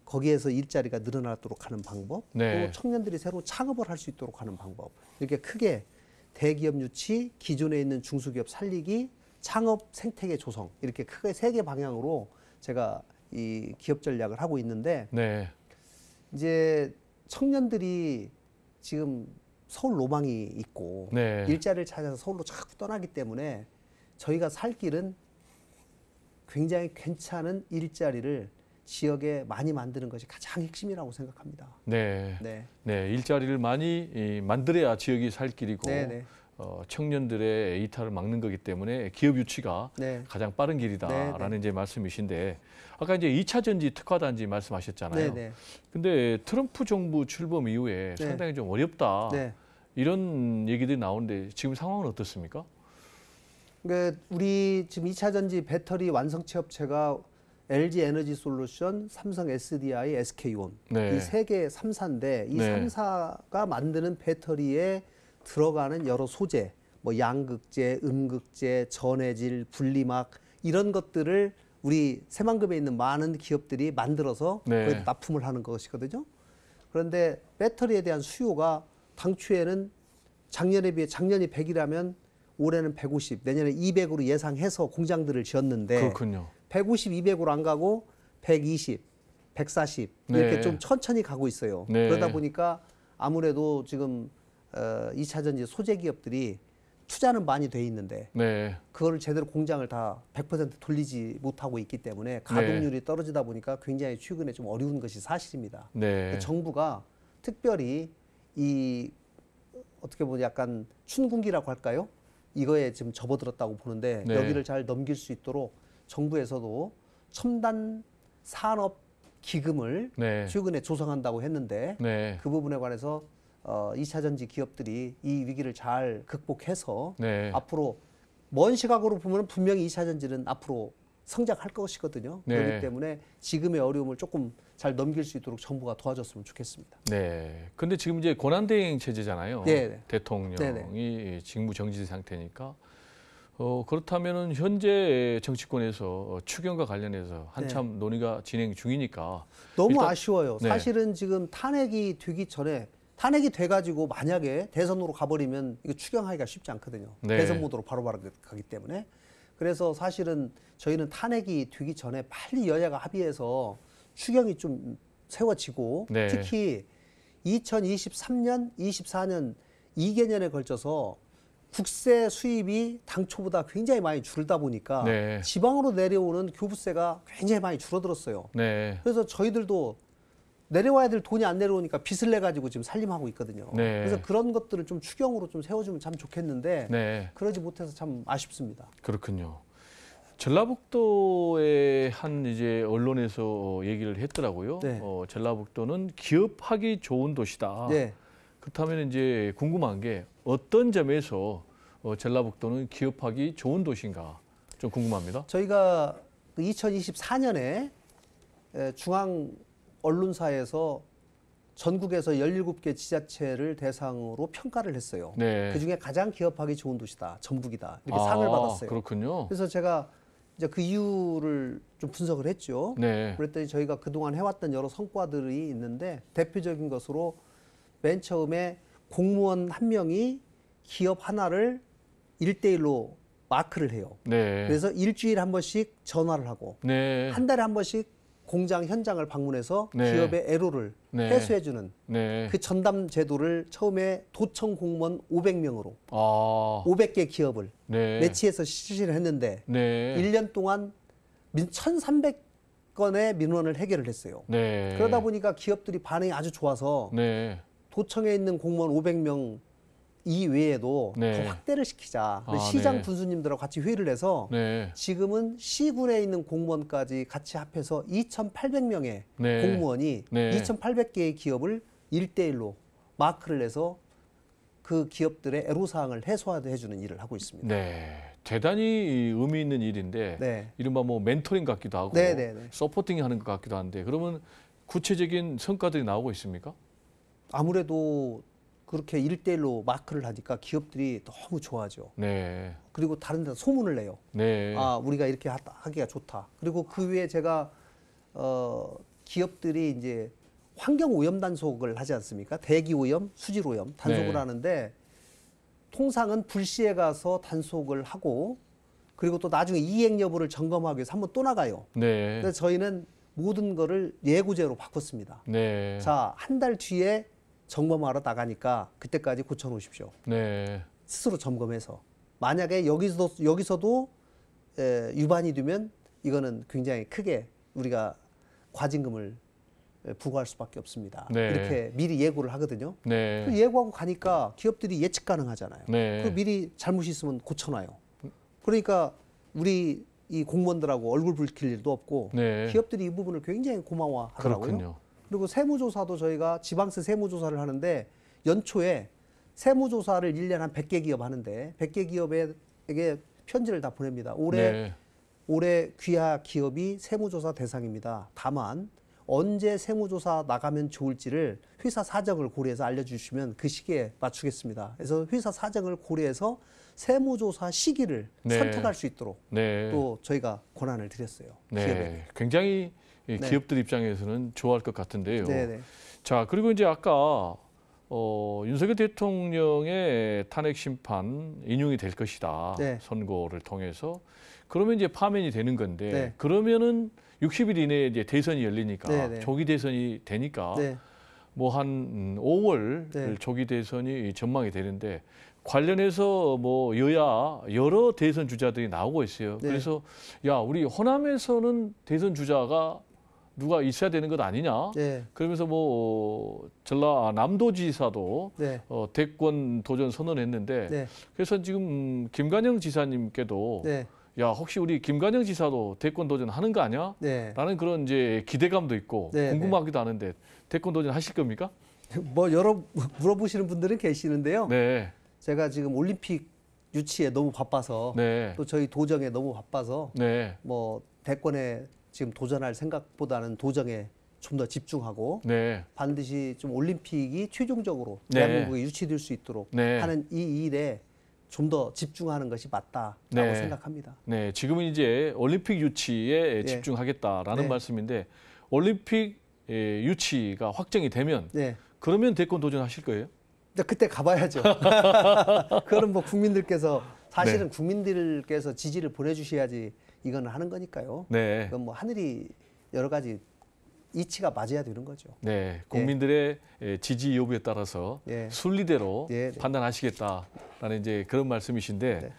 거기에서 일자리가 늘어나도록 하는 방법, 네. 또 청년들이 새로 창업을 할 수 있도록 하는 방법, 이렇게 크게 대기업 유치, 기존에 있는 중소기업 살리기, 창업 생태계 조성, 이렇게 크게 3개 방향으로 제가 이 기업 전략을 하고 있는데, 네, 이제 청년들이 지금 서울 로망이 있고 네. 일자리를 찾아서 서울로 자꾸 떠나기 때문에 저희가 살 길은 굉장히 괜찮은 일자리를 지역에 많이 만드는 것이 가장 핵심이라고 생각합니다. 네, 네, 네, 일자리를 많이 만들어야 지역이 살 길이고 네, 네, 청년들의 이탈을 막는 거기 때문에 기업 유치가 네, 가장 빠른 길이다라는 네, 이제 말씀이신데 아까 이제 2차 전지 특화 단지 말씀하셨잖아요. 네, 네, 근데 트럼프 정부 출범 이후에 네. 상당히 좀 어렵다 네. 이런 얘기들이 나오는데 지금 상황은 어떻습니까? 그러니까 우리 지금 2차 전지 배터리 완성체 업체가 LG 에너지 솔루션, 삼성 SDI, SK온 네. 이 3개 3사인데 이 네. 3사가 만드는 배터리에 들어가는 여러 소재, 뭐 양극재, 음극재, 전해질, 분리막 이런 것들을 우리 새만금에 있는 많은 기업들이 만들어서 네. 거기에 납품을 하는 것이거든요. 그런데 배터리에 대한 수요가 당초에는 작년에 비해 작년이 100이라면 올해는 150, 내년에 200으로 예상해서 공장들을 지었는데 그렇군요. 150, 200으로 안 가고 120, 140 이렇게 네. 좀 천천히 가고 있어요. 네. 그러다 보니까 아무래도 지금 2차 전지 소재 기업들이 투자는 많이 돼 있는데 네. 그거를 제대로 공장을 다 100% 돌리지 못하고 있기 때문에 가동률이 떨어지다 보니까 굉장히 최근에 좀 어려운 것이 사실입니다. 네. 정부가 특별히 이 어떻게 보면 약간 춘궁기라고 할까요? 이거에 지금 접어들었다고 보는데 네. 여기를 잘 넘길 수 있도록 정부에서도 첨단 산업 기금을 네. 최근에 조성한다고 했는데 네. 그 부분에 관해서 2차 전지 기업들이 이 위기를 잘 극복해서 네. 앞으로 먼 시각으로 보면 분명히 2차 전지는 앞으로 성장할 것이거든요. 네. 그렇기 때문에 지금의 어려움을 조금 잘 넘길 수 있도록 정부가 도와줬으면 좋겠습니다. 네. 근데 지금 이제 권한대행 체제잖아요. 네. 대통령이 네. 직무 정지 상태니까. 그렇다면은 현재 정치권에서 추경과 관련해서 한참 논의가 진행 중이니까 너무 일단- 아쉬워요. 네. 사실은 지금 탄핵이 되기 전에 탄핵이 돼가지고 만약에 대선으로 가버리면 이거 추경하기가 쉽지 않거든요. 네. 대선 모드로 바로바로 가기 때문에. 그래서 사실은 저희는 탄핵이 되기 전에 빨리 여야가 합의해서 추경이 좀 세워지고 네. 특히 2023년, 24년 2개년에 걸쳐서 국세 수입이 당초보다 굉장히 많이 줄다 보니까 네. 지방으로 내려오는 교부세가 굉장히 많이 줄어들었어요. 네. 그래서 저희들도 내려와야 될 돈이 안 내려오니까 빚을 내 가지고 지금 살림하고 있거든요. 네. 그래서 그런 것들을 좀 추경으로 좀 세워주면 참 좋겠는데 네. 그러지 못해서 참 아쉽습니다. 그렇군요. 전라북도의 한 이제 언론에서 얘기를 했더라고요. 네. 전라북도는 기업하기 좋은 도시다. 네, 그렇다면 이제 궁금한 게 어떤 점에서 전라북도는 기업하기 좋은 도시인가 좀 궁금합니다. 저희가 2024년에 중앙 언론사에서 전국에서 17개 지자체를 대상으로 평가를 했어요. 네. 그중에 가장 기업하기 좋은 도시다, 전북이다 이렇게 상을 받았어요. 그렇군요. 그래서 제가 이제 그 이유를 좀 분석을 했죠. 네. 그랬더니 저희가 그동안 해왔던 여러 성과들이 있는데 대표적인 것으로 맨 처음에 공무원 한 명이 기업 하나를 1대1로 마크를 해요. 네. 그래서 일주일에 한 번씩 전화를 하고 네. 한 달에 한 번씩 공장 현장을 방문해서 네. 기업의 애로를 네. 해소해주는 네. 그 전담 제도를 처음에 도청 공무원 500명으로 아. 500개 기업을 네. 매치해서 실시를 했는데 네. 1년 동안 1,300건의 민원을 해결을 했어요. 네. 그러다 보니까 기업들이 반응이 아주 좋아서 네. 도청에 있는 공무원 500명 이외에도 네. 더 확대를 시키자. 아, 시장 네. 군수님들하고 같이 회의를 해서 네. 지금은 C군에 있는 공무원까지 같이 합해서 2,800명의 네. 공무원이 네. 2,800개의 기업을 1대1로 마크를 내서 그 기업들의 애로사항을 해소해주는 일을 하고 있습니다. 네. 대단히 의미 있는 일인데 네. 이른바 뭐 멘토링 같기도 하고 네, 네, 네. 서포팅 하는 것 같기도 한데 그러면 구체적인 성과들이 나오고 있습니까? 아무래도 그렇게 1대1로 마크를 하니까 기업들이 너무 좋아하죠. 네. 그리고 다른 데서 소문을 내요. 네. 아, 우리가 이렇게 하기가 좋다. 그리고 그 외에 제가 기업들이 이제 환경 오염 단속을 하지 않습니까? 대기 오염, 수질 오염 단속을 네. 하는데 통상은 불시에 가서 단속을 하고 그리고 또 나중에 이행 여부를 점검하기 위해서 한번 또 나가요. 네. 근데 저희는 모든 거를 예고제로 바꿨습니다. 네. 자, 한 달 뒤에 점검하러 나가니까 그때까지 고쳐놓으십시오. 네. 스스로 점검해서 만약에 여기서도 위반이 되면 이거는 굉장히 크게 우리가 과징금을 부과할 수밖에 없습니다. 네. 이렇게 미리 예고를 하거든요. 네. 그 예고하고 가니까 기업들이 예측 가능하잖아요. 네. 그 미리 잘못이 있으면 고쳐놔요. 그러니까 우리 이 공무원들하고 얼굴 붉힐 일도 없고 네. 기업들이 이 부분을 굉장히 고마워하더라고요. 그렇군요. 그리고 세무조사도 저희가 지방세 세무조사를 하는데 연초에 세무조사를 1년에 한 100개 기업 하는데 100개 기업에게 편지를 다 보냅니다. 네. 올해 귀하 기업이 세무조사 대상입니다. 다만 언제 세무조사 나가면 좋을지를 회사 사정을 고려해서 알려주시면 그 시기에 맞추겠습니다. 그래서 회사 사정을 고려해서 세무조사 시기를 네. 선택할 수 있도록 네. 또 저희가 권한을 드렸어요. 네. 기업에게. 굉장히 이 네. 기업들 입장에서는 좋아할 것 같은데요. 네네. 자, 그리고 이제 아까 윤석열 대통령의 탄핵 심판 인용이 될 것이다. 네. 선고를 통해서. 그러면 이제 파면이 되는 건데 네. 그러면은 60일 이내에 이제 대선이 열리니까 네, 네. 조기 대선이 되니까 네. 뭐 한 5월 네. 조기 대선이 전망이 되는데 관련해서 뭐 여야 여러 대선 주자들이 나오고 있어요. 네. 그래서 야, 우리 호남에서는 대선 주자가 누가 있어야 되는 것 아니냐? 네. 그러면서 뭐 남도지사도 네. 대권 도전 선언했는데 네. 그래서 지금 김관영 지사님께도 네. 야, 혹시 우리 김관영 지사도 대권 도전하는 거 아니야? 네. 라는 그런 이제 기대감도 있고 네, 궁금하기도 하는데 대권 도전 하실 겁니까? 뭐 여러 물어보시는 분들은 계시는데요. 네, 제가 지금 올림픽 유치에 너무 바빠서 네, 또 저희 도정에 너무 바빠서 네, 뭐 대권에 지금 도전할 생각보다는 도정에 좀 더 집중하고 네, 반드시 좀 올림픽이 최종적으로 네. 대한민국에 유치될 수 있도록 네. 하는 이 일에 좀 더 집중하는 것이 맞다라고 네. 생각합니다. 네. 지금은 이제 올림픽 유치에 예. 집중하겠다라는 네. 말씀인데 올림픽 유치가 확정이 되면 네. 그러면 대권 도전하실 거예요? 근데 그때 가봐야죠. 그거는 뭐 국민들께서 사실은 네. 국민들께서 지지를 보내주셔야지 이거는 하는 거니까요. 네, 그건 뭐 하늘이 여러 가지 이치가 맞아야 되는 거죠. 네. 국민들의 지지 여부에 따라서 예. 순리대로 네, 네. 판단하시겠다라는 이제 그런 말씀이신데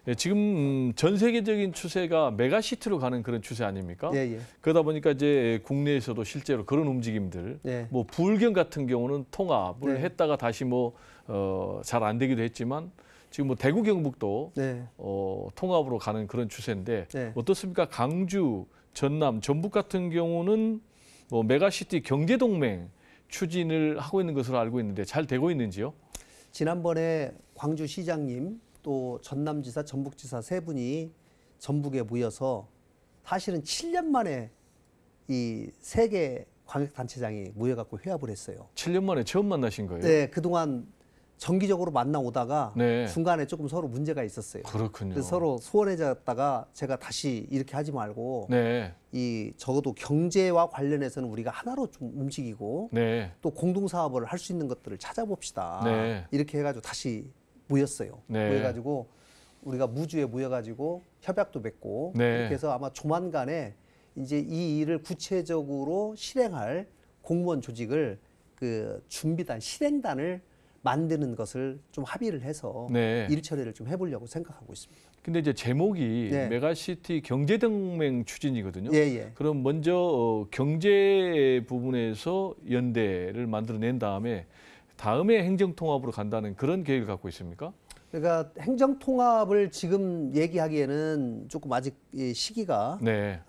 네. 지금 전 세계적인 추세가 메가시티로 가는 그런 추세 아닙니까? 예, 예. 그러다 보니까 이제 국내에서도 실제로 그런 움직임들, 예. 뭐 불경 같은 경우는 통합을 네. 했다가 다시 뭐 잘 안 되기도 했지만 지금 뭐 대구 경북도 네. 통합으로 가는 그런 추세인데 네. 어떻습니까? 강주, 전남, 전북 같은 경우는 뭐 메가시티 경제동맹 추진을 하고 있는 것으로 알고 있는데 잘 되고 있는지요? 지난번에 광주시장님 또 전남지사, 전북지사 세 분이 전북에 모여서 사실은 7년 만에 이 세 개 광역단체장이 모여갖고 회합을 했어요. 7년 만에 처음 만나신 거예요? 네, 그동안 정기적으로 만나오다가 네. 중간에 조금 서로 문제가 있었어요. 그렇군요. 그래서 서로 소원해졌다가 제가 다시 이렇게 하지 말고 네, 이 적어도 경제와 관련해서는 우리가 하나로 좀 움직이고 네, 또 공동사업을 할 수 있는 것들을 찾아봅시다. 네. 이렇게 해가지고 다시 모였어요. 네. 모여가지고 우리가 무주에 모여가지고 협약도 맺고 네. 이렇게 해서 아마 조만간에 이제 이 일을 구체적으로 실행할 공무원 조직을 그 준비단, 실행단을 만드는 것을 좀 합의를 해서 네. 일 처리를 좀 해보려고 생각하고 있습니다. 근데 이제 제목이 네. 메가시티 경제동맹 추진이거든요. 예, 예. 그럼 먼저 경제 부분에서 연대를 만들어낸 다음에 행정통합으로 간다는 그런 계획을 갖고 있습니까? 그러니까 행정통합을 지금 얘기하기에는 조금 아직 이 시기가 네.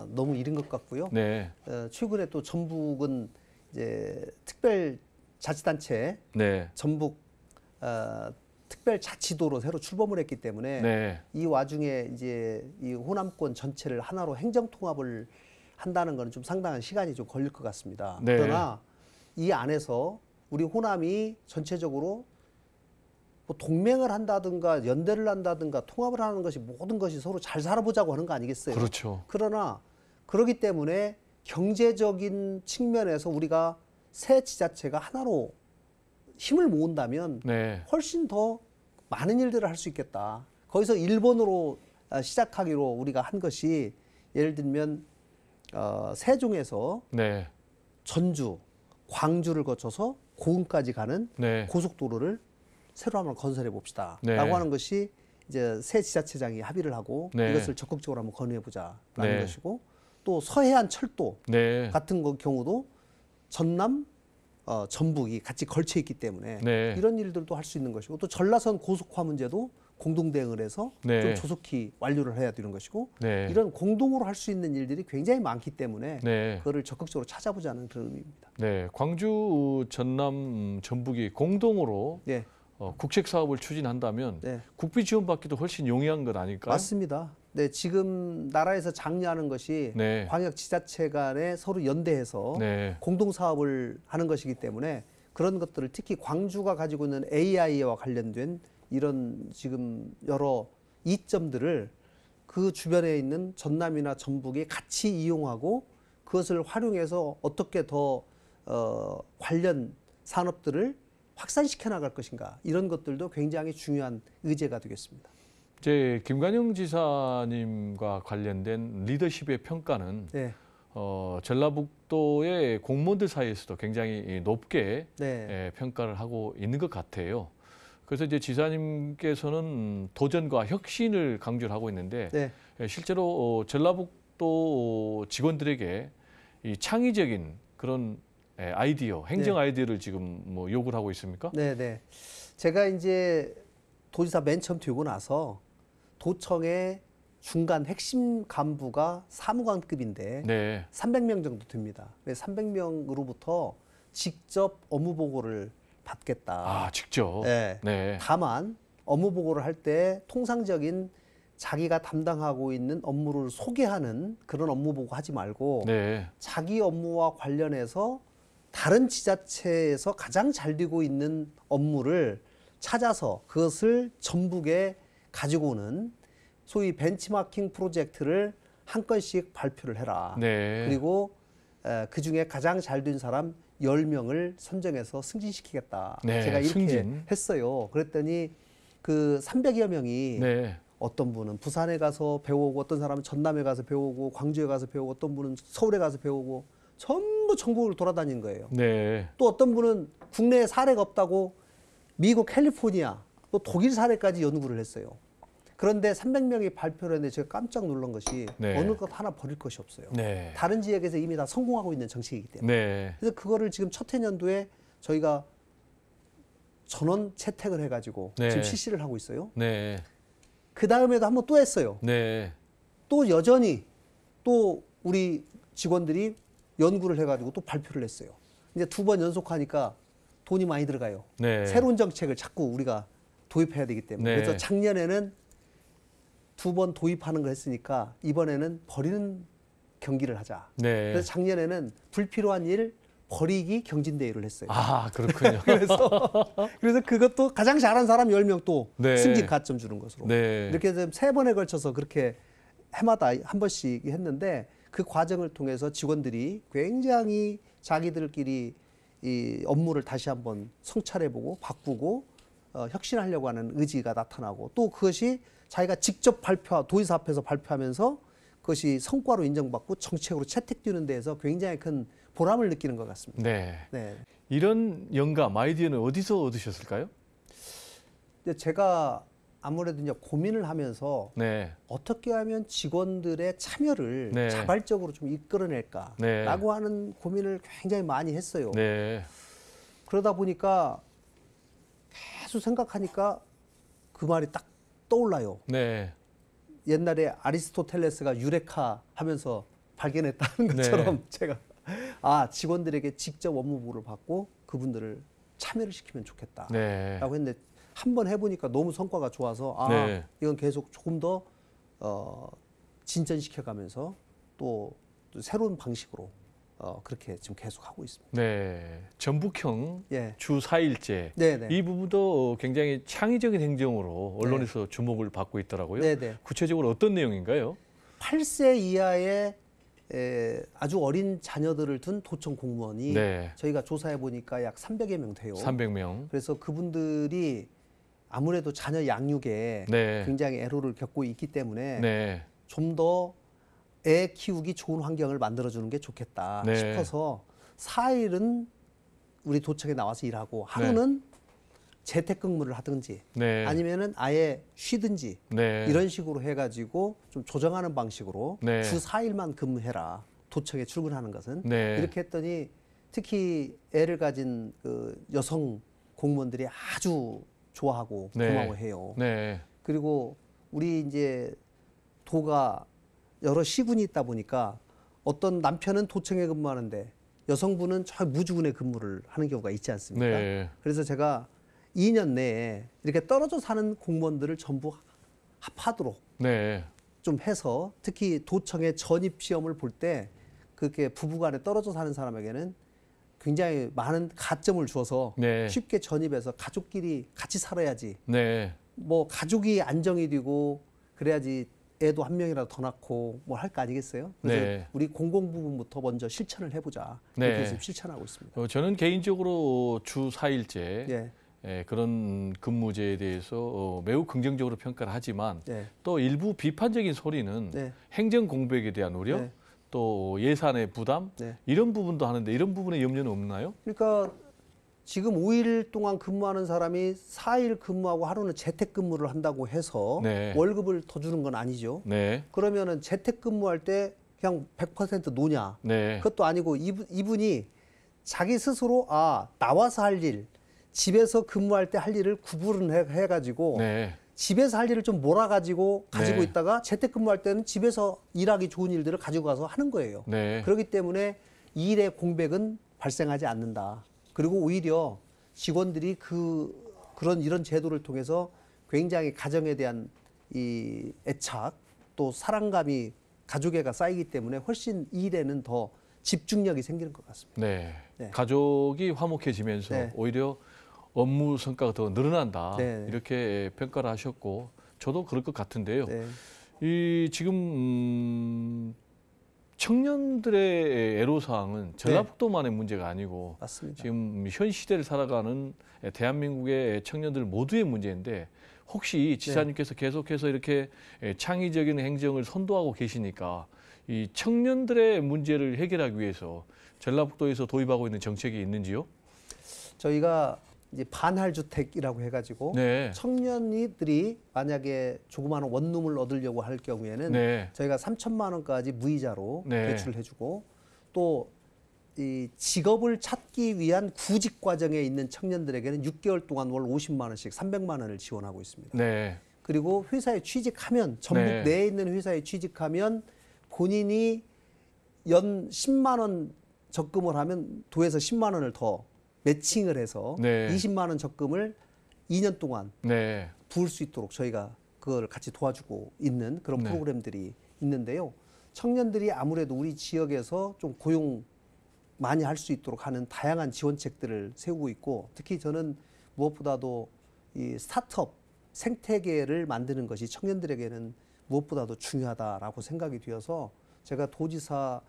너무 이른 것 같고요. 네. 최근에 또 전북은 이제 특별자치단체 네. 전북 특별자치도로 새로 출범을 했기 때문에 네. 이 와중에 이제 이 호남권 전체를 하나로 행정통합을 한다는 것은 좀 상당한 시간이 좀 걸릴 것 같습니다. 네. 그러나 이 안에서 우리 호남이 전체적으로 뭐 동맹을 한다든가 연대를 한다든가 통합을 하는 것이 모든 것이 서로 잘 살아보자고 하는 거 아니겠어요? 그렇죠. 그러나 그렇기 때문에 경제적인 측면에서 우리가 새 지자체가 하나로 힘을 모은다면 네. 훨씬 더 많은 일들을 할 수 있겠다. 거기서 일본으로 시작하기로 우리가 한 것이 예를 들면 세종에서 네. 전주, 광주를 거쳐서 고흥까지 가는 네. 고속도로를 새로 한번 건설해 봅시다. 네. 라고 하는 것이 이제 새 지자체장이 합의를 하고 네. 이것을 적극적으로 한번 건의해 보자라는 네. 것이고 또 서해안 철도 네. 같은 경우도 전남, 전북이 같이 걸쳐 있기 때문에 네. 이런 일들도 할 수 있는 것이고 또 전라선 고속화 문제도 공동 대응을 해서 네. 좀 조속히 완료를 해야 되는 것이고 네. 이런 공동으로 할 수 있는 일들이 굉장히 많기 때문에 네. 그거를 적극적으로 찾아보자는 그런 의미입니다. 네. 광주, 전남, 전북이 공동으로 네, 국책 사업을 추진한다면 네. 국비 지원받기도 훨씬 용이한 것 아닐까요? 맞습니다. 네, 지금 나라에서 장려하는 것이 네. 광역 지자체 간에 서로 연대해서 네. 공동 사업을 하는 것이기 때문에 그런 것들을 특히 광주가 가지고 있는 AI와 관련된 이런 지금 여러 이점들을 그 주변에 있는 전남이나 전북이 같이 이용하고 그것을 활용해서 어떻게 더 관련 산업들을 확산시켜 나갈 것인가 이런 것들도 굉장히 중요한 의제가 되겠습니다. 이제 김관영 지사님과 관련된 리더십의 평가는 네, 전라북도의 공무원들 사이에서도 굉장히 높게 네, 평가를 하고 있는 것 같아요. 그래서 이제 지사님께서는 도전과 혁신을 강조를 하고 있는데 네. 실제로 전라북도 직원들에게 이 창의적인 그런 아이디어, 행정 아이디어를 지금 뭐 요구를 하고 있습니까? 네, 네. 제가 이제 도지사 맨 처음 되고 나서 도청의 중간 핵심 간부가 사무관급인데 네. 300명 정도 됩니다. 300명으로부터 직접 업무 보고를 받겠다. 아, 직접. 네. 네. 다만 업무 보고를 할 때 통상적인 자기가 담당하고 있는 업무를 소개하는 그런 업무 보고 하지 말고 네. 자기 업무와 관련해서 다른 지자체에서 가장 잘 되고 있는 업무를 찾아서 그것을 전북에 가지고 오는 소위 벤치마킹 프로젝트를 한 건씩 발표를 해라. 네. 그리고 그 중에 가장 잘 된 사람 10명을 선정해서 승진시키겠다. 네, 제가 이렇게 승진. 했어요. 그랬더니 그 300여 명이 네. 어떤 분은 부산에 가서 배우고 어떤 사람은 전남에 가서 배우고 광주에 가서 배우고 어떤 분은 서울에 가서 배우고 전부 전국을 돌아다닌 거예요. 네. 또 어떤 분은 국내에 사례가 없다고 미국 캘리포니아 또 독일 사례까지 연구를 했어요. 그런데 300명이 발표를 했는데 제가 깜짝 놀란 것이 네. 어느 것 하나 버릴 것이 없어요. 네. 다른 지역에서 이미 다 성공하고 있는 정책이기 때문에. 네. 그래서 그거를 지금 첫 해년도에 저희가 전원 채택을 해가지고 네. 지금 실시를 하고 있어요. 네. 그 다음에도 한번 또 했어요. 네. 또 여전히 또 우리 직원들이 연구를 해가지고 또 발표를 했어요. 이제 2번 연속하니까 돈이 많이 들어가요. 네. 새로운 정책을 자꾸 우리가 도입해야 되기 때문에. 네. 그래서 작년에는 2번 도입하는 걸 했으니까 이번에는 버리는 경기를 하자. 네. 그래서 작년에는 불필요한 일 버리기 경진대회를 했어요. 아, 그렇군요. 그래서 그것도 가장 잘한 사람 10명 또 네. 승진 가점 주는 것으로. 네. 이렇게 해서 3번에 걸쳐서 그렇게 해마다 한 번씩 했는데 그 과정을 통해서 직원들이 굉장히 자기들끼리 이 업무를 다시 한번 성찰해보고 바꾸고 혁신하려고 하는 의지가 나타나고 또 그것이 자기가 직접 도지사 앞에서 발표하면서 그것이 성과로 인정받고 정책으로 채택되는 데에서 굉장히 큰 보람을 느끼는 것 같습니다. 네. 네. 이런 영감, 아이디어는 어디서 얻으셨을까요? 근데 제가 아무래도 이제 고민을 하면서 네. 어떻게 하면 직원들의 참여를 네. 자발적으로 좀 이끌어낼까라고 네. 하는 고민을 굉장히 많이 했어요. 네. 그러다 보니까 계속 생각하니까 그 말이 딱 떠올라요. 네. 옛날에 아리스토텔레스가 유레카 하면서 발견했다는 네. 것처럼 제가 직원들에게 직접 업무보고를 받고 그분들을 참여를 시키면 좋겠다라고 네. 했는데 한번 해보니까 너무 성과가 좋아서 네. 이건 계속 조금 더 진전시켜가면서 또 새로운 방식으로 그렇게 지금 계속 하고 있습니다. 네. 전북형 예. 주 4일제. 네네. 이 부분도 굉장히 창의적인 행정으로 언론에서 주목을 받고 있더라고요. 네네. 구체적으로 어떤 내용인가요? 8세 이하의 아주 어린 자녀들을 둔 도청 공무원이 네. 저희가 조사해 보니까 약 300여 명 돼요. 300명. 그래서 그분들이 아무래도 자녀 양육에 네. 굉장히 애로를 겪고 있기 때문에 네. 좀 더 애 키우기 좋은 환경을 만들어주는 게 좋겠다 네. 싶어서 4일은 우리 도청에 나와서 일하고 하루는 재택근무를 하든지 네. 아니면은 아예 쉬든지 네. 이런 식으로 해가지고 좀 조정하는 방식으로 네. 주 4일만 근무해라. 도청에 출근하는 것은. 네. 이렇게 했더니 특히 애를 가진 그 여성 공무원들이 아주 좋아하고 네. 고마워해요. 네. 그리고 우리 이제 도가 여러 시군이 있다 보니까 어떤 남편은 도청에 근무하는데 여성분은 저 무주군에 근무를 하는 경우가 있지 않습니까? 네. 그래서 제가 2년 내에 이렇게 떨어져 사는 공무원들을 전부 합하도록 네. 좀 해서 특히 도청의 전입 시험을 볼 때 그렇게 부부간에 떨어져 사는 사람에게는 굉장히 많은 가점을 주어서 네. 쉽게 전입해서 가족끼리 같이 살아야지 네. 뭐 가족이 안정이 되고 그래야지 애도 한 명이라도 더 낳고 뭐 할 거 아니겠어요? 그래서 네. 우리 공공 부분부터 먼저 실천을 해보자. 네. 이렇게 지금 실천하고 있습니다. 저는 개인적으로 주 4일제 예, 그런 근무제에 대해서 매우 긍정적으로 평가를 하지만 예, 또 일부 비판적인 소리는 네, 행정 공백에 대한 우려, 네. 또 예산의 부담 네. 이런 부분도 하는데 이런 부분에 염려는 없나요? 그러니까 지금 5일 동안 근무하는 사람이 4일 근무하고 하루는 재택근무를 한다고 해서 네. 월급을 더 주는 건 아니죠. 네. 그러면은 재택근무할 때 그냥 100% 노냐? 네. 그것도 아니고 이분이 자기 스스로 나와서 할 일, 집에서 근무할 때 할 일을 구분을 해가지고 네. 집에서 할 일을 좀 몰아가지고 가지고 네. 있다가 재택근무할 때는 집에서 일하기 좋은 일들을 가지고 가서 하는 거예요. 네. 그렇기 때문에 일의 공백은 발생하지 않는다. 그리고 오히려 직원들이 그런 이런 제도를 통해서 굉장히 가정에 대한 이 애착 또 사랑감이 가족애가 쌓이기 때문에 훨씬 일에는 더 집중력이 생기는 것 같습니다. 네. 네. 가족이 화목해지면서 네. 오히려 업무 성과가 더 늘어난다. 네. 이렇게 평가를 하셨고 저도 그럴 것 같은데요. 네. 이 지금 청년들의 애로사항은 전라북도만의 문제가 아니고 맞습니다. 지금 현 시대를 살아가는 대한민국의 청년들 모두의 문제인데 혹시 지사님께서 계속해서 이렇게 창의적인 행정을 선도하고 계시니까 이 청년들의 문제를 해결하기 위해서 전라북도에서 도입하고 있는 정책이 있는지요? 저희가 이제 반할 주택이라고 해가지고 네. 청년이들이 만약에 조그마한 원룸을 얻으려고 할 경우에는 네. 저희가 3천만 원까지 무이자로 네. 대출을 해주고 또 이 직업을 찾기 위한 구직 과정에 있는 청년들에게는 6개월 동안 월 50만 원씩 300만 원을 지원하고 있습니다. 네. 그리고 회사에 취직하면 전북 네. 내에 있는 회사에 취직하면 본인이 연 10만 원 적금을 하면 도에서 10만 원을 더 매칭을 해서 네. 20만 원 적금을 2년 동안 네. 부을 수 있도록 저희가 그걸 같이 도와주고 있는 그런 네. 프로그램들이 있는데요. 청년들이 아무래도 우리 지역에서 좀 고용 많이 할 수 있도록 하는 다양한 지원책들을 세우고 있고 특히 저는 무엇보다도 이 스타트업 생태계를 만드는 것이 청년들에게는 무엇보다도 중요하다라고 생각이 되어서 제가 도지사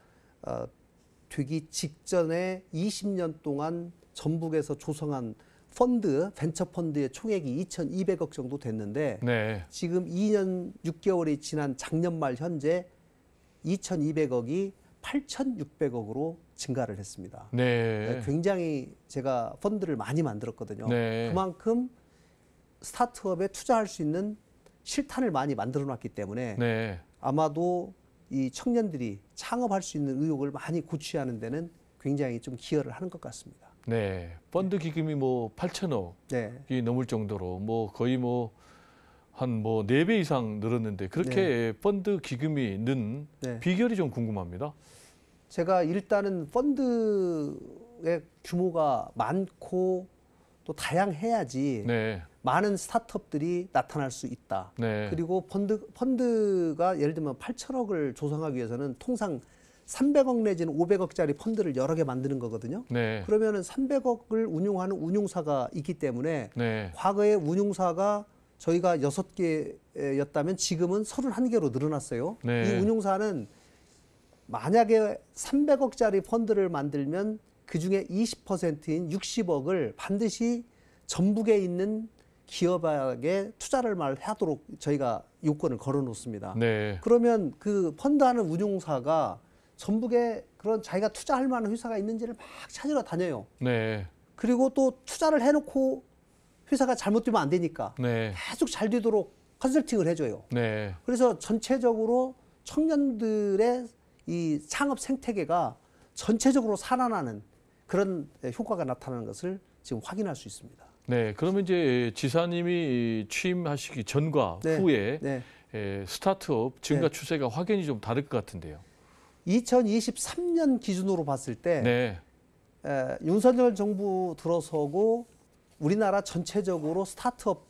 되기 직전에 20년 동안 전북에서 조성한 펀드, 벤처 펀드의 총액이 2,200억 정도 됐는데 네. 지금 2년 6개월이 지난 작년 말 현재 2,200억이 8,600억으로 증가를 했습니다. 네. 굉장히 제가 펀드를 많이 만들었거든요. 네. 그만큼 스타트업에 투자할 수 있는 실탄을 많이 만들어 놨기 때문에 네. 아마도 이 청년들이 창업할 수 있는 의욕을 많이 고취하는 데는 굉장히 좀 기여를 하는 것 같습니다. 네. 펀드 기금이 뭐 8천억이 네. 넘을 정도로 뭐 거의 뭐 한 뭐 4배 이상 늘었는데 그렇게 펀드 기금이 는 네. 비결이 좀 궁금합니다. 제가 일단은 펀드의 규모가 많고 또 다양해야지 네. 많은 스타트업들이 나타날 수 있다. 네. 그리고 펀드가 예를 들면 8천억을 조성하기 위해서는 통상 300억 내지는 500억짜리 펀드를 여러 개 만드는 거거든요. 네. 그러면은 300억을 운용하는 운용사가 있기 때문에 네. 과거에 운용사가 저희가 6개였다면 지금은 31개로 늘어났어요. 네. 이 운용사는 만약에 300억짜리 펀드를 만들면 그중에 20%인 60억을 반드시 전북에 있는 기업에게 투자를 하도록 저희가 요건을 걸어 놓습니다. 네. 그러면 그 펀드하는 운용사가 전북에 그런 자기가 투자할 만한 회사가 있는지를 막 찾으러 다녀요. 네. 그리고 또 투자를 해놓고 회사가 잘못되면 안 되니까 네. 계속 잘 되도록 컨설팅을 해줘요. 네. 그래서 전체적으로 청년들의 이 창업 생태계가 전체적으로 살아나는 그런 효과가 나타나는 것을 지금 확인할 수 있습니다. 네. 그러면 이제 지사님이 취임하시기 전과 네. 후에 네. 스타트업 증가 네. 추세가 확연히 좀 다를 것 같은데요. 2023년 기준으로 봤을 때 네. 윤석열 정부 들어서고 우리나라 전체적으로 스타트업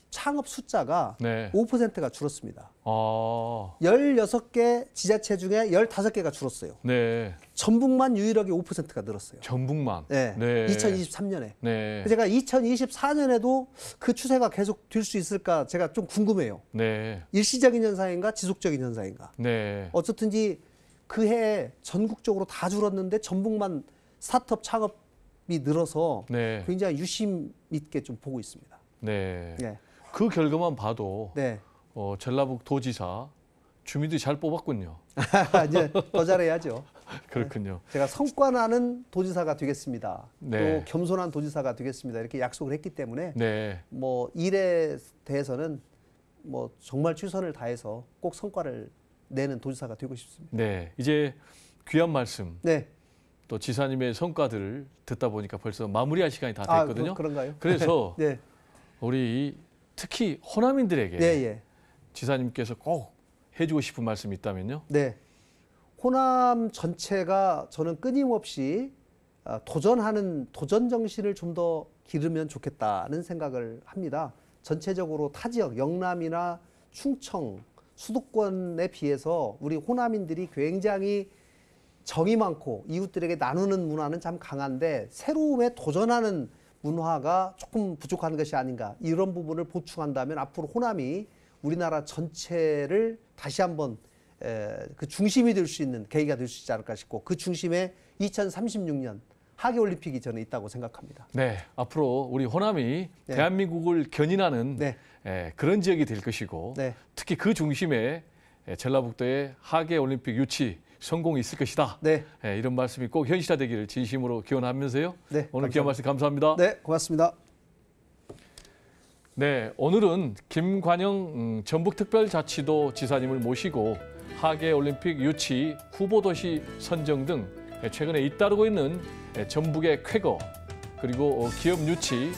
창업 숫자가 네. 5%가 줄었습니다. 아. 16개 지자체 중에 15개가 줄었어요. 네. 전북만 유일하게 5%가 늘었어요. 전북만. 네. 네. 2023년에. 네. 제가 2024년에도 그 추세가 계속 될 수 있을까 제가 좀 궁금해요. 네. 일시적인 현상인가 지속적인 현상인가. 네. 어쨌든지 그 해에 전국적으로 다 줄었는데 전북만 스타트업 창업이 늘어서 네. 굉장히 유심 있게 좀 보고 있습니다. 네. 네. 그 결과만 봐도 네. 전라북 도지사 주민들이 잘 뽑았군요. 이제 더 잘해야죠. 그렇군요. 제가 성과 나는 도지사가 되겠습니다. 네. 또 겸손한 도지사가 되겠습니다. 이렇게 약속을 했기 때문에 네. 뭐 일에 대해서는 뭐 정말 최선을 다해서 꼭 성과를 내는 도지사가 되고 싶습니다. 네. 이제 귀한 말씀 네. 또 지사님의 성과들을 듣다 보니까 벌써 마무리할 시간이 다 아, 됐거든요. 그런가요? 그래서 네. 우리 특히 호남인들에게 네, 예. 지사님께서 꼭 해주고 싶은 말씀이 있다면요. 네. 호남 전체가 저는 끊임없이 도전하는 도전 정신을 좀 더 기르면 좋겠다는 생각을 합니다. 전체적으로 타 지역 영남이나 충청 수도권에 비해서 우리 호남인들이 굉장히 정이 많고 이웃들에게 나누는 문화는 참 강한데 새로움에 도전하는 문화가 조금 부족한 것이 아닌가, 이런 부분을 보충한다면 앞으로 호남이 우리나라 전체를 다시 한번 그 중심이 될 수 있는 계기가 될 수 있지 않을까 싶고, 그 중심에 2036년 하계올림픽이 저는 있다고 생각합니다. 네, 앞으로 우리 호남이 네. 대한민국을 견인하는 네. 그런 지역이 될 것이고 네. 특히 그 중심에 전라북도의 하계올림픽 유치 성공이 있을 것이다. 네. 이런 말씀이 꼭 현실화되기를 진심으로 기원하면서요. 네, 오늘 귀한 말씀 감사합니다. 네, 고맙습니다. 네, 오늘은 김관영 전북특별자치도 지사님을 모시고 하계올림픽 유치 후보도시 선정 등 최근에 잇따르고 있는 전북의 쾌거, 그리고 기업 유치,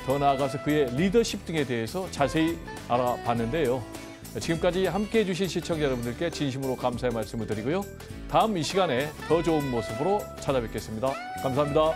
더 나아가서 그의 리더십 등에 대해서 자세히 알아봤는데요. 지금까지 함께해 주신 시청자 여러분들께 진심으로 감사의 말씀을 드리고요. 다음 이 시간에 더 좋은 모습으로 찾아뵙겠습니다. 감사합니다.